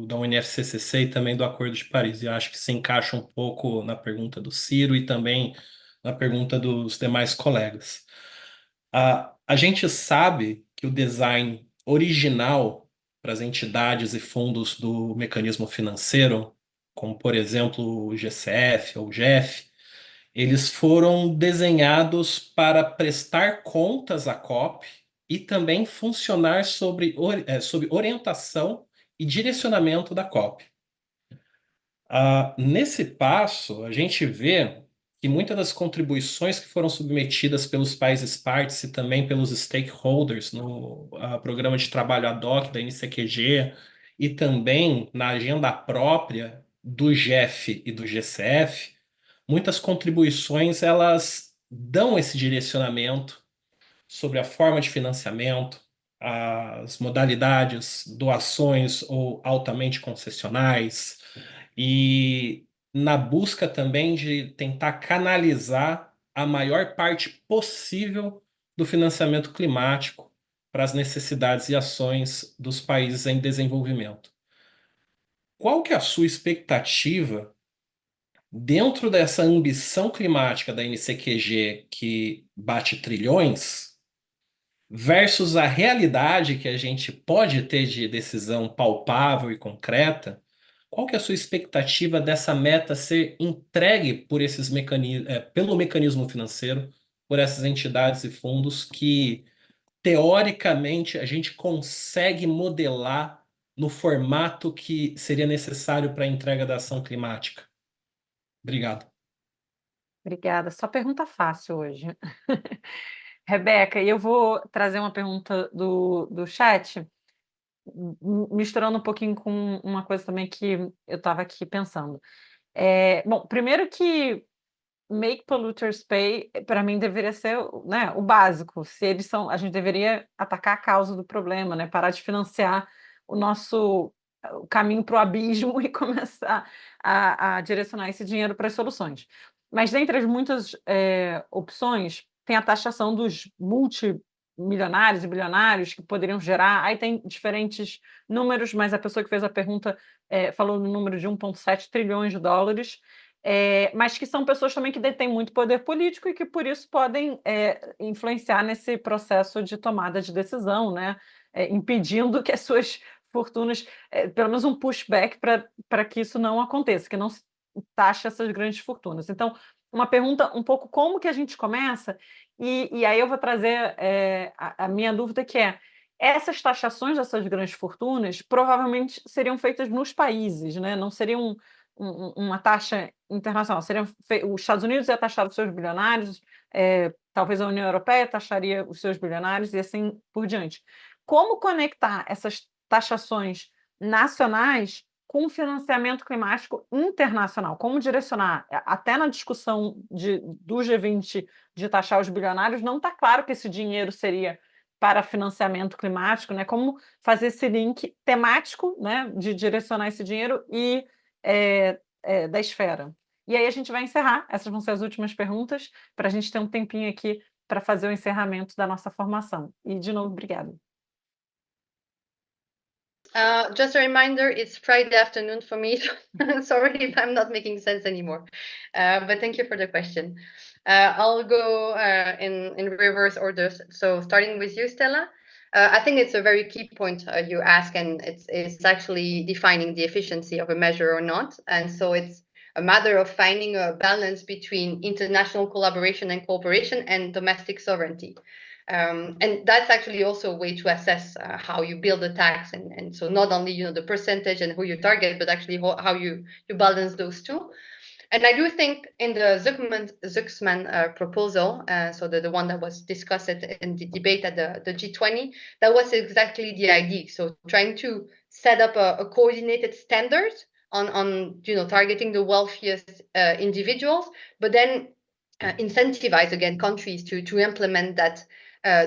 da UNFCCC e também do Acordo de Paris. E acho que se encaixa um pouco na pergunta do Ciro e também na pergunta dos demais colegas. A gente sabe que o design original para as entidades e fundos do mecanismo financeiro, como por exemplo o GCF ou o GEF, eles foram desenhados para prestar contas à COP e também funcionar sobre orientação e direcionamento da COP. Nesse passo, a gente vê que muitas das contribuições que foram submetidas pelos países partes e também pelos stakeholders no programa de trabalho ad hoc da NCQG e também na agenda própria do GEF e do GCF, muitas contribuições elas dão esse direcionamento sobre a forma de financiamento, as modalidades, doações ou altamente concessionais, e na busca também de tentar canalizar a maior parte possível do financiamento climático para as necessidades e ações dos países em desenvolvimento. Qual que é a sua expectativa dentro dessa ambição climática da NCQG que bate trilhões versus a realidade que a gente pode ter de decisão palpável e concreta? Qual que é a sua expectativa dessa meta ser entregue por esses pelo mecanismo financeiro, por essas entidades e fundos que, teoricamente, a gente consegue modelar no formato que seria necessário para a entrega da ação climática? Obrigado. Obrigada. Só pergunta fácil hoje. Rebeca, e eu vou trazer uma pergunta do chat, misturando um pouquinho com uma coisa também que eu estava aqui pensando. Bom, primeiro que make polluters pay, para mim, deveria ser, né, o básico. Se eles são, a gente deveria atacar a causa do problema, né, parar de financiar o caminho para o abismo e começar a direcionar esse dinheiro para as soluções. Mas dentre as muitas opções, tem a taxação dos multimilionários e bilionários que poderiam gerar. Aí tem diferentes números, mas a pessoa que fez a pergunta falou no número de 1,7 trilhões de dólares. Mas que são pessoas também que detêm muito poder político e que, por isso, podem influenciar nesse processo de tomada de decisão, né? Impedindo que as suas fortunas, pelo menos um pushback para que isso não aconteça, que não se taxe essas grandes fortunas. Então, uma pergunta um pouco como que a gente começa, e aí eu vou trazer a minha dúvida, que é: essas taxações dessas grandes fortunas provavelmente seriam feitas nos países, né? Não seriam uma taxa internacional. Os Estados Unidos ia taxar os seus bilionários, talvez a União Europeia taxaria os seus bilionários e assim por diante. Como conectar essas taxações nacionais com financiamento climático internacional? Como direcionar? Até na discussão do G20 de taxar os bilionários, não está claro que esse dinheiro seria para financiamento climático, né? Como fazer esse link temático, né, de direcionar esse dinheiro e da esfera. E aí a gente vai encerrar. Essas vão ser as últimas perguntas, para a gente ter um tempinho aqui para fazer o encerramento da nossa formação. E, de novo, obrigada. Just a reminder, it's Friday afternoon for me. Sorry if I'm not making sense anymore. But thank you for the question. I'll go in reverse order. So starting with you, Stella. I think it's a very key point you ask, and it's actually defining the efficiency of a measure or not. And so it's a matter of finding a balance between international collaboration and cooperation and domestic sovereignty. And that's actually also a way to assess how you build a tax, and so not only the percentage and who you target, but actually how you balance those two. And I do think in the Zuxman proposal, so the one that was discussed in the debate at the G20, that was exactly the idea. So trying to set up a coordinated standard on targeting the wealthiest individuals, but then incentivize again countries to implement that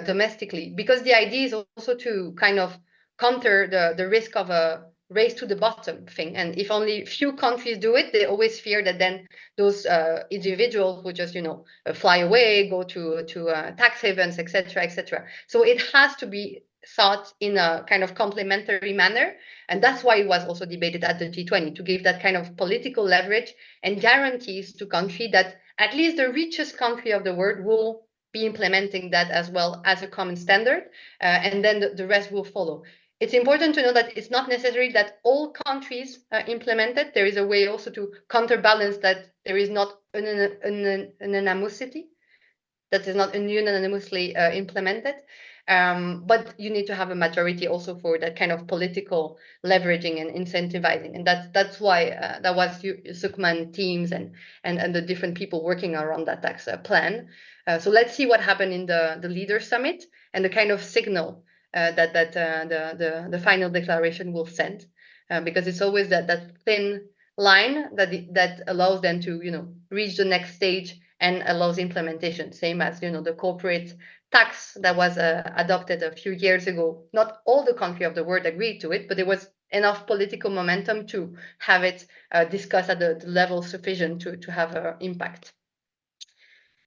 domestically, because the idea is also to kind of counter the risk of a race to the bottom thing. And if only few countries do it, they always fear that then those individuals will just fly away, go to tax havens, etc., etc. So it has to be thought in a kind of complementary manner, and that's why it was also debated at the G20, to give that kind of political leverage and guarantees to countries that at least the richest country of the world will be implementing that as well as a common standard, and then the rest will follow. It's important to know that it's not necessary that all countries implement it. There is a way also to counterbalance that there is not an unanimity, that is not unanimously implemented. But you need to have a majority also for that kind of political leveraging and incentivizing. And that's why that was Zuckman teams and the different people working around that tax plan. So let's see what happened in the Leaders Summit and the kind of signal that the final declaration will send, because it's always that thin line that allows them to reach the next stage and allows implementation. Same as the corporate tax that was adopted a few years ago. Not all the countries of the world agreed to it, but there was enough political momentum to have it discussed at the level sufficient to have an impact.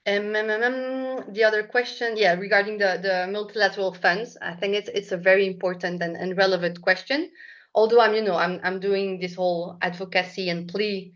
The other question, regarding the multilateral funds, I think it's a very important and relevant question. Although I'm doing this whole advocacy and plea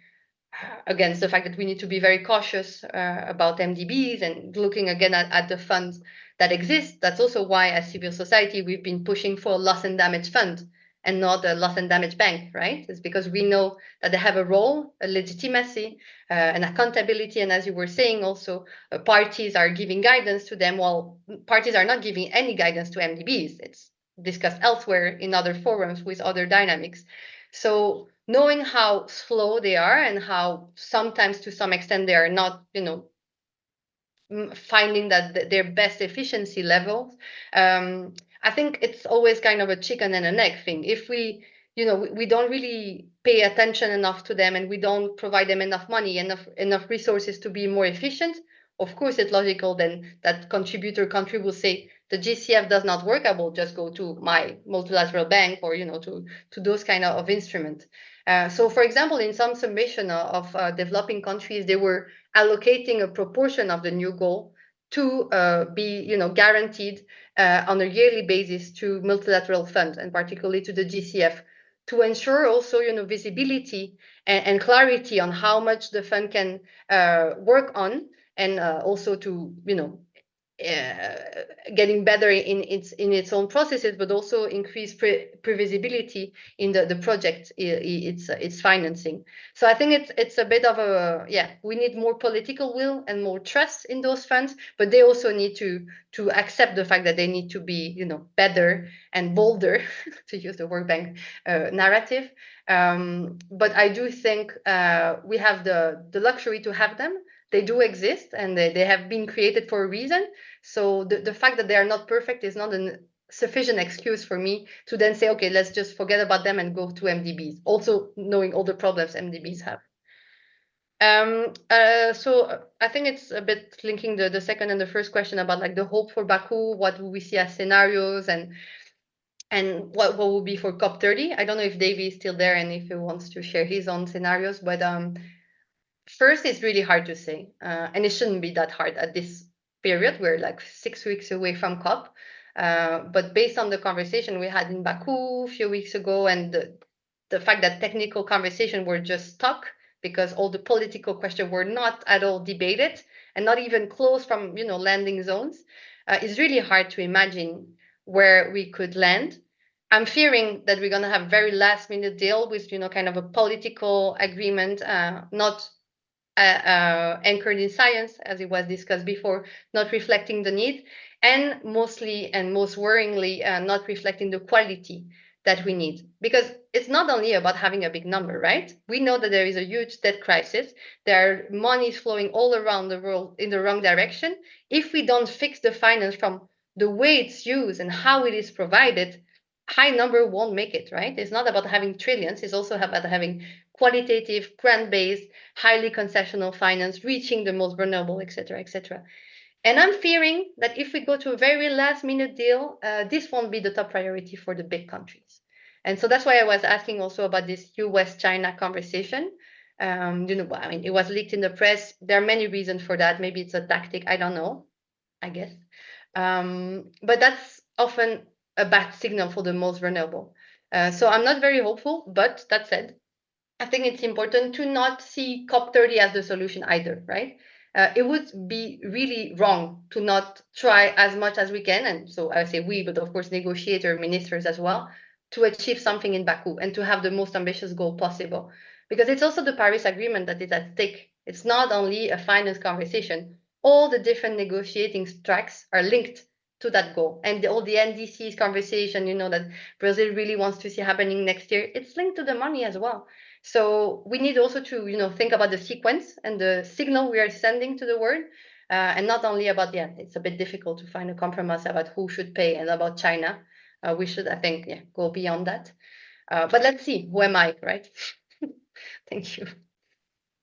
against the fact that we need to be very cautious about MDBs and looking again at the funds that exist. That's also why, as civil society, we've been pushing for a loss and damage fund and not a loss and damage bank, right? It's because we know that they have a role, a legitimacy, and accountability. And as you were saying, also parties are giving guidance to them, while parties are not giving any guidance to MDBs. It's discussed elsewhere in other forums with other dynamics. So knowing how slow they are and how sometimes to some extent they are not, finding that their best efficiency levels, I think it's always kind of a chicken and an egg thing. If we don't really pay attention enough to them and we don't provide them enough money, enough resources to be more efficient, of course it's logical then that contributor country will say, the GCF does not work, I will just go to my multilateral bank or to those kind of instruments. So for example, in some submission of developing countries, they were allocating a proportion of the new goal to be guaranteed on a yearly basis to multilateral funds, and particularly to the GCF, to ensure also visibility and clarity on how much the fund can work on, and also to getting better in its own processes, but also increase previsibility in the project, its financing. So I think it's a bit of a we need more political will and more trust in those funds, but they also need to accept the fact that they need to be better and bolder to use the World Bank narrative. But I do think we have the luxury to have them. They do exist, and they have been created for a reason. So the fact that they are not perfect is not a sufficient excuse for me to then say, okay, let's just forget about them and go to MDBs, also knowing all the problems MDBs have. So I think it's a bit linking the second and the first question about like the hope for Baku, what do we see as scenarios, and what will be for COP30. I don't know if Davey is still there and if he wants to share his own scenarios, but first, it's really hard to say, and it shouldn't be that hard at this period. We're like 6 weeks away from COP, but based on the conversation we had in Baku a few weeks ago, and the fact that technical conversations were just stuck because all the political questions were not at all debated and not even close from landing zones, it's really hard to imagine where we could land. I'm fearing that we're going to have very last minute deal with kind of a political agreement, not anchored in science, as it was discussed before, not reflecting the need, and mostly and most worryingly, not reflecting the quality that we need. Because it's not only about having a big number, right? We know that there is a huge debt crisis. There are monies flowing all around the world in the wrong direction. If we don't fix the finance from the way it's used and how it is provided, high number won't make it, right? It's not about having trillions. It's also about having qualitative, grant-based, highly concessional finance, reaching the most vulnerable, et cetera, et cetera. And I'm fearing that if we go to a very last-minute deal, this won't be the top priority for the big countries. And so that's why I was asking also about this US-China conversation. I mean, it was leaked in the press. There are many reasons for that. Maybe it's a tactic. I don't know, I guess. But that's often a bad signal for the most vulnerable. So I'm not very hopeful, but that said, I think it's important to not see COP30 as the solution either, right? It would be really wrong to not try as much as we can, and so I say we, but of course negotiator ministers as well, to achieve something in Baku and to have the most ambitious goal possible. Because it's also the Paris Agreement that is at stake. It's not only a finance conversation. All the different negotiating tracks are linked to that goal. And all the NDC's conversation, that Brazil really wants to see happening next year, it's linked to the money as well. So we need also to, think about the sequence and the signal we are sending to the world, and not only about, it's a bit difficult to find a compromise about who should pay and about China. We should, I think, go beyond that. But let's see, who am I, right? Thank you.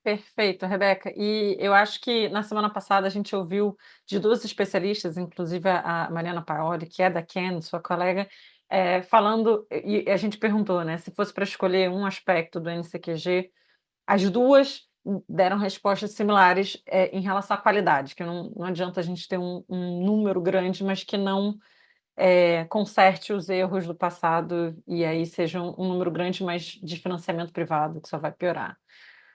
Perfeito, Rebeca. E eu acho que na semana passada a gente ouviu de duas especialistas, inclusive a Mariana Paoli, que é da Ken, sua colega, falando, e a gente perguntou, né, se fosse para escolher um aspecto do NCQG, as duas deram respostas similares em relação à qualidade, que não adianta a gente ter um número grande, mas que não conserte os erros do passado e aí seja um número grande, mas de financiamento privado, que só vai piorar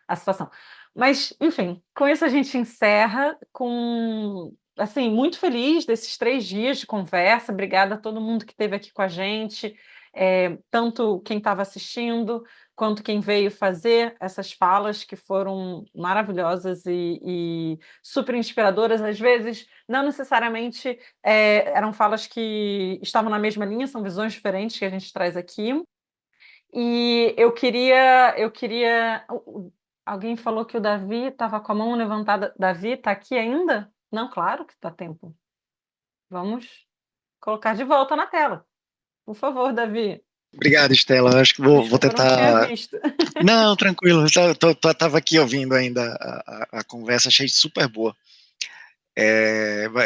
a situação. Mas, enfim, com isso a gente encerra com, assim, muito feliz desses 3 dias de conversa. Obrigada a todo mundo que esteve aqui com a gente, tanto quem estava assistindo, quanto quem veio fazer essas falas que foram maravilhosas e super inspiradoras. Às vezes, não necessariamente eram falas que estavam na mesma linha, são visões diferentes que a gente traz aqui. E eu queria alguém falou que o Davi estava com a mão levantada. Davi, está aqui ainda? Não, claro que está a tempo. Vamos colocar de volta na tela. Por favor, Davi. Obrigado, Stela. Acho que vou tentar. Eu não tinha visto. Não, tranquilo. Estava aqui ouvindo ainda a conversa, achei super boa.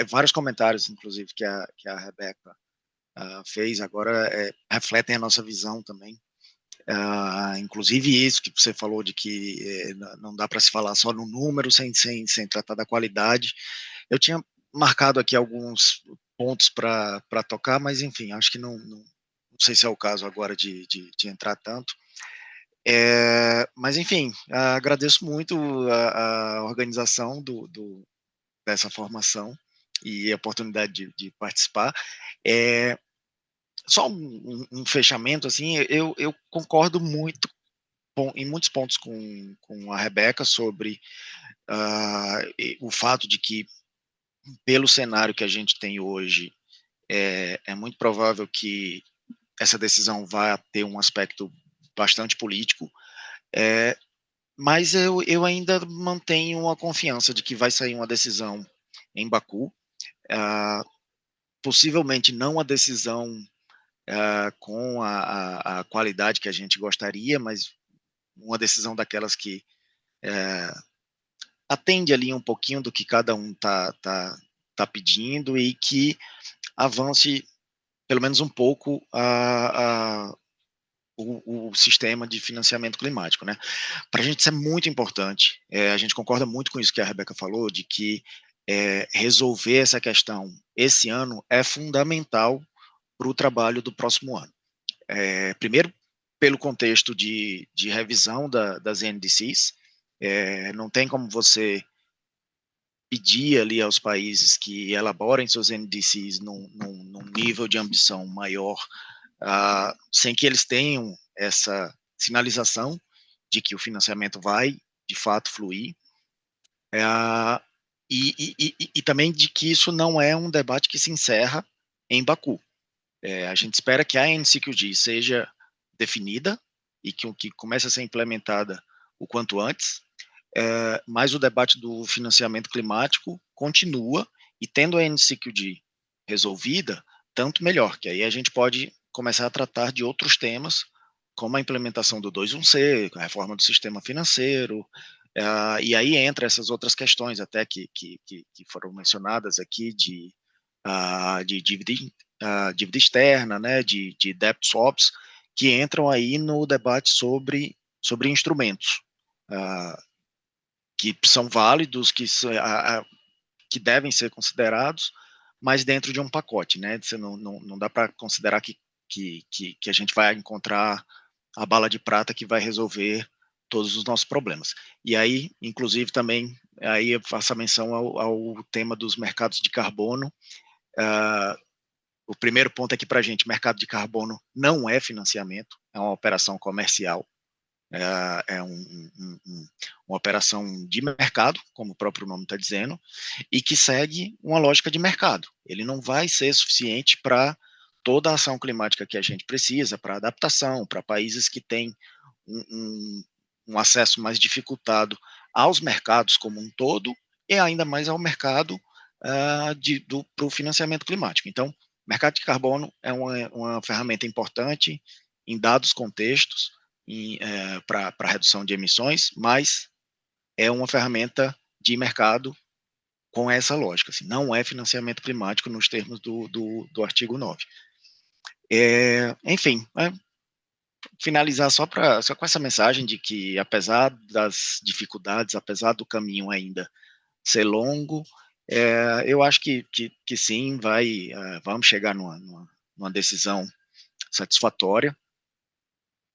Vários comentários, inclusive, que a Rebecca fez agora refletem a nossa visão também. Inclusive isso que você falou de que não dá para se falar só no número sem tratar da qualidade. Eu tinha marcado aqui alguns pontos para tocar, mas enfim, acho que não sei se é o caso agora de entrar tanto. Mas enfim, agradeço muito a organização dessa formação e a oportunidade de participar. Só um fechamento, assim, eu concordo muito em muitos pontos com a Rebecca sobre o fato de que, pelo cenário que a gente tem hoje, é muito provável que essa decisão vá ter um aspecto bastante político, mas eu ainda mantenho a confiança de que vai sair uma decisão em Baku, possivelmente não a decisão com a qualidade que a gente gostaria, mas uma decisão daquelas que atende ali um pouquinho do que cada um tá pedindo e que avance pelo menos um pouco o sistema de financiamento climático, né? Para a gente isso é muito importante. A gente concorda muito com isso que a Rebecca falou, de que resolver essa questão esse ano é fundamental para o trabalho do próximo ano. Primeiro, pelo contexto de revisão das NDCs, não tem como você pedir ali aos países que elaborem seus NDCs num nível de ambição maior, sem que eles tenham essa sinalização de que o financiamento vai, de fato, fluir. E também de que isso não é um debate que se encerra em Baku. A gente espera que a NCQG seja definida e que comece a ser implementada o quanto antes, mas o debate do financiamento climático continua, e tendo a NCQG resolvida, tanto melhor, que aí a gente pode começar a tratar de outros temas, como a implementação do 21C, a reforma do sistema financeiro, e aí entra essas outras questões até que foram mencionadas aqui de dívida externa, né, de debt swaps, que entram aí no debate sobre instrumentos, que são válidos, que devem ser considerados, mas dentro de um pacote, né? Você não dá para considerar que a gente vai encontrar a bala de prata que vai resolver todos os nossos problemas. E aí, inclusive, também, aí eu faço a menção ao tema dos mercados de carbono. O primeiro ponto aqui para a gente: mercado de carbono não é financiamento, é uma operação comercial, uma operação de mercado, como o próprio nome está dizendo, e que segue uma lógica de mercado. Ele não vai ser suficiente para toda a ação climática que a gente precisa, para adaptação, para países que têm um acesso mais dificultado aos mercados como um todo, e ainda mais ao mercado para o financiamento climático. Então, mercado de carbono é uma ferramenta importante em dados contextos para redução de emissões, mas é uma ferramenta de mercado com essa lógica. Assim, não é financiamento climático nos termos do artigo 9. Enfim, finalizar só com essa mensagem de que, apesar das dificuldades, apesar do caminho ainda ser longo, eu acho que sim, vamos chegar numa decisão satisfatória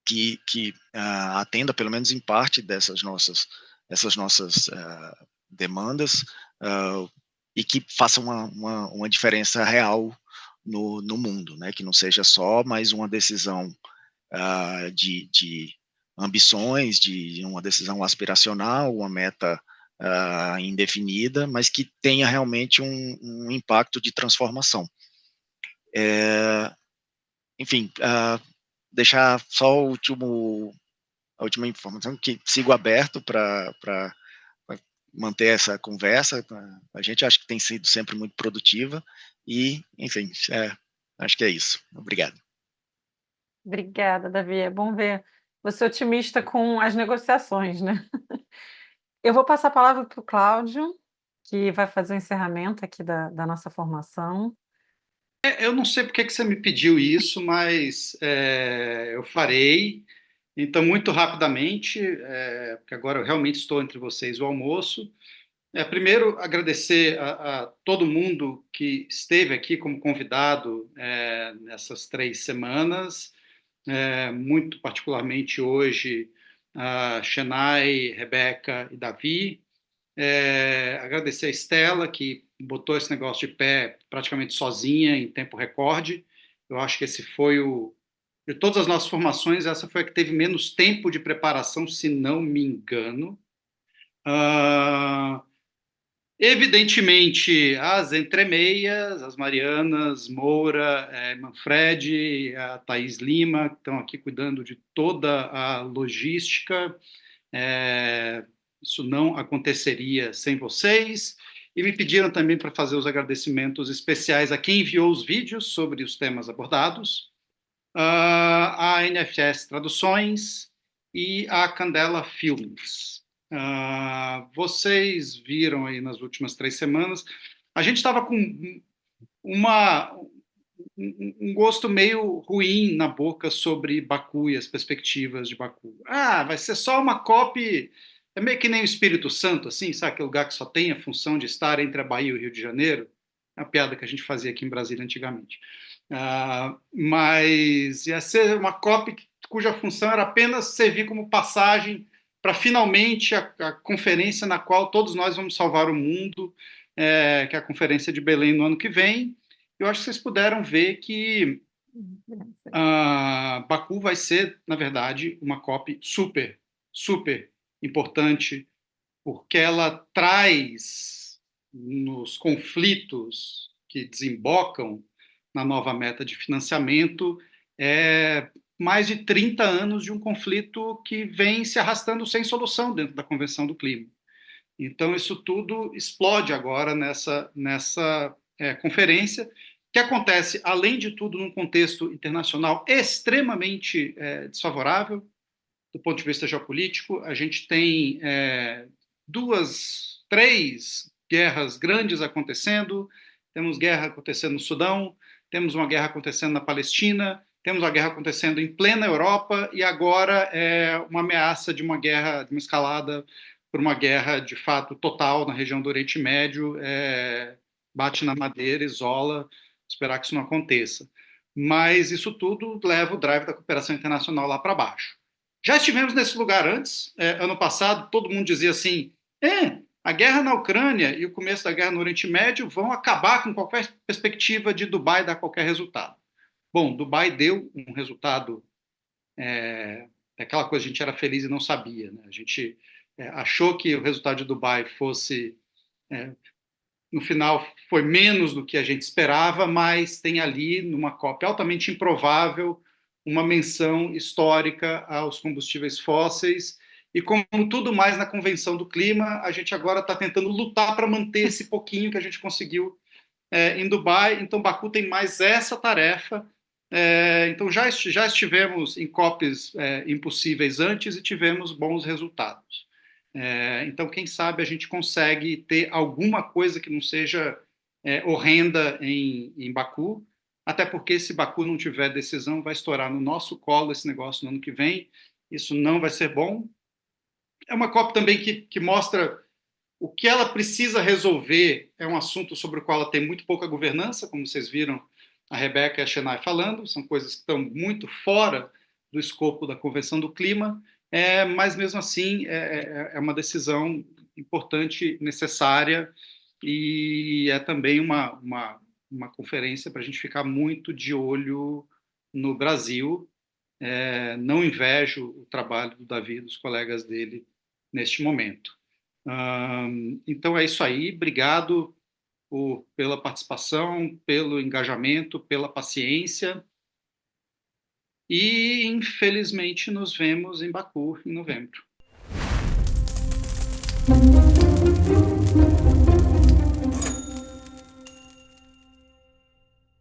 que atenda, pelo menos em parte, dessas nossas demandas, e que faça uma diferença real no mundo, né? Que não seja só mais uma decisão de ambições, de uma decisão aspiracional, uma meta indefinida, mas que tenha realmente um impacto de transformação. Enfim, deixar só a última informação, que sigo aberto para manter essa conversa. A gente acha que tem sido sempre muito produtiva e, enfim, acho que é isso. Obrigado. Obrigada, Davi. É bom ver você otimista com as negociações, né? Eu vou passar a palavra para o Cláudio, que vai fazer o encerramento aqui da nossa formação. Eu não sei porque que você me pediu isso, mas eu farei. Então, muito rapidamente, porque agora eu realmente estou entre vocês o almoço. Primeiro, agradecer a todo mundo que esteve aqui como convidado nessas 3 semanas, muito particularmente hoje a Chennai, Rebecca e Davi. Agradecer a Stela, que botou esse negócio de pé praticamente sozinha, em tempo recorde. Eu acho que esse foi de todas as nossas formações, essa foi a que teve menos tempo de preparação, se não me engano. Evidentemente, as entremeias, as Marianas, Moura, Manfredi, a Thaís Lima, que estão aqui cuidando de toda a logística. Isso não aconteceria sem vocês. E me pediram também para fazer os agradecimentos especiais a quem enviou os vídeos sobre os temas abordados, a NFS Traduções e a Candela Filmes. Vocês viram aí nas últimas 3 semanas, a gente estava com um gosto meio ruim na boca sobre Baku e as perspectivas de Baku. Vai ser só uma copy, é meio que nem o Espírito Santo, assim, sabe, aquele lugar que só tem a função de estar entre a Bahia e o Rio de Janeiro? É uma piada que a gente fazia aqui em Brasília antigamente. Mas ia ser uma copy cuja função era apenas servir como passagem para finalmente a conferência na qual todos nós vamos salvar o mundo, que é a conferência de Belém no ano que vem. Eu acho que vocês puderam ver que Baku vai ser, na verdade, uma COP super, super importante, porque ela traz nos conflitos que desembocam na nova meta de financiamento mais de 30 anos de um conflito que vem se arrastando sem solução dentro da Convenção do Clima. Então, isso tudo explode agora nessa conferência, que acontece, além de tudo, num contexto internacional extremamente desfavorável, do ponto de vista geopolítico. A gente tem 2, 3 guerras grandes acontecendo. Temos guerra acontecendo no Sudão, temos uma guerra acontecendo na Palestina, temos uma guerra acontecendo em plena Europa, e agora uma ameaça de uma guerra, de uma escalada por uma guerra, de fato, total na região do Oriente Médio. Bate na madeira, isola, esperar que isso não aconteça. Mas isso tudo leva o drive da cooperação internacional lá para baixo. Já estivemos nesse lugar antes. Ano passado, todo mundo dizia assim, a guerra na Ucrânia e o começo da guerra no Oriente Médio vão acabar com qualquer perspectiva de Dubai dar qualquer resultado. Bom, Dubai deu um resultado, aquela coisa, a gente era feliz e não sabia, né? A gente achou que o resultado de Dubai fosse, no final, foi menos do que a gente esperava, mas tem ali, numa COP altamente improvável, uma menção histórica aos combustíveis fósseis. E como tudo mais na Convenção do Clima, a gente agora está tentando lutar para manter esse pouquinho que a gente conseguiu em Dubai. Então, Baku tem mais essa tarefa. Então, já estivemos em COPs impossíveis antes e tivemos bons resultados. Então, quem sabe a gente consegue ter alguma coisa que não seja horrenda em Baku, até porque se Baku não tiver decisão, vai estourar no nosso colo esse negócio no ano que vem. Isso não vai ser bom. É uma COP também que mostra o que ela precisa resolver. É um assunto sobre o qual ela tem muito pouca governança, como vocês viram a Rebecca e a Chennai falando. São coisas que estão muito fora do escopo da Convenção do Clima, mas mesmo assim é uma decisão importante, necessária, e é também uma conferência para a gente ficar muito de olho no Brasil. Não invejo o trabalho do Davi e dos colegas dele neste momento. Então é isso aí. Obrigado pela participação, pelo engajamento, pela paciência. E, infelizmente, nos vemos em Baku em novembro.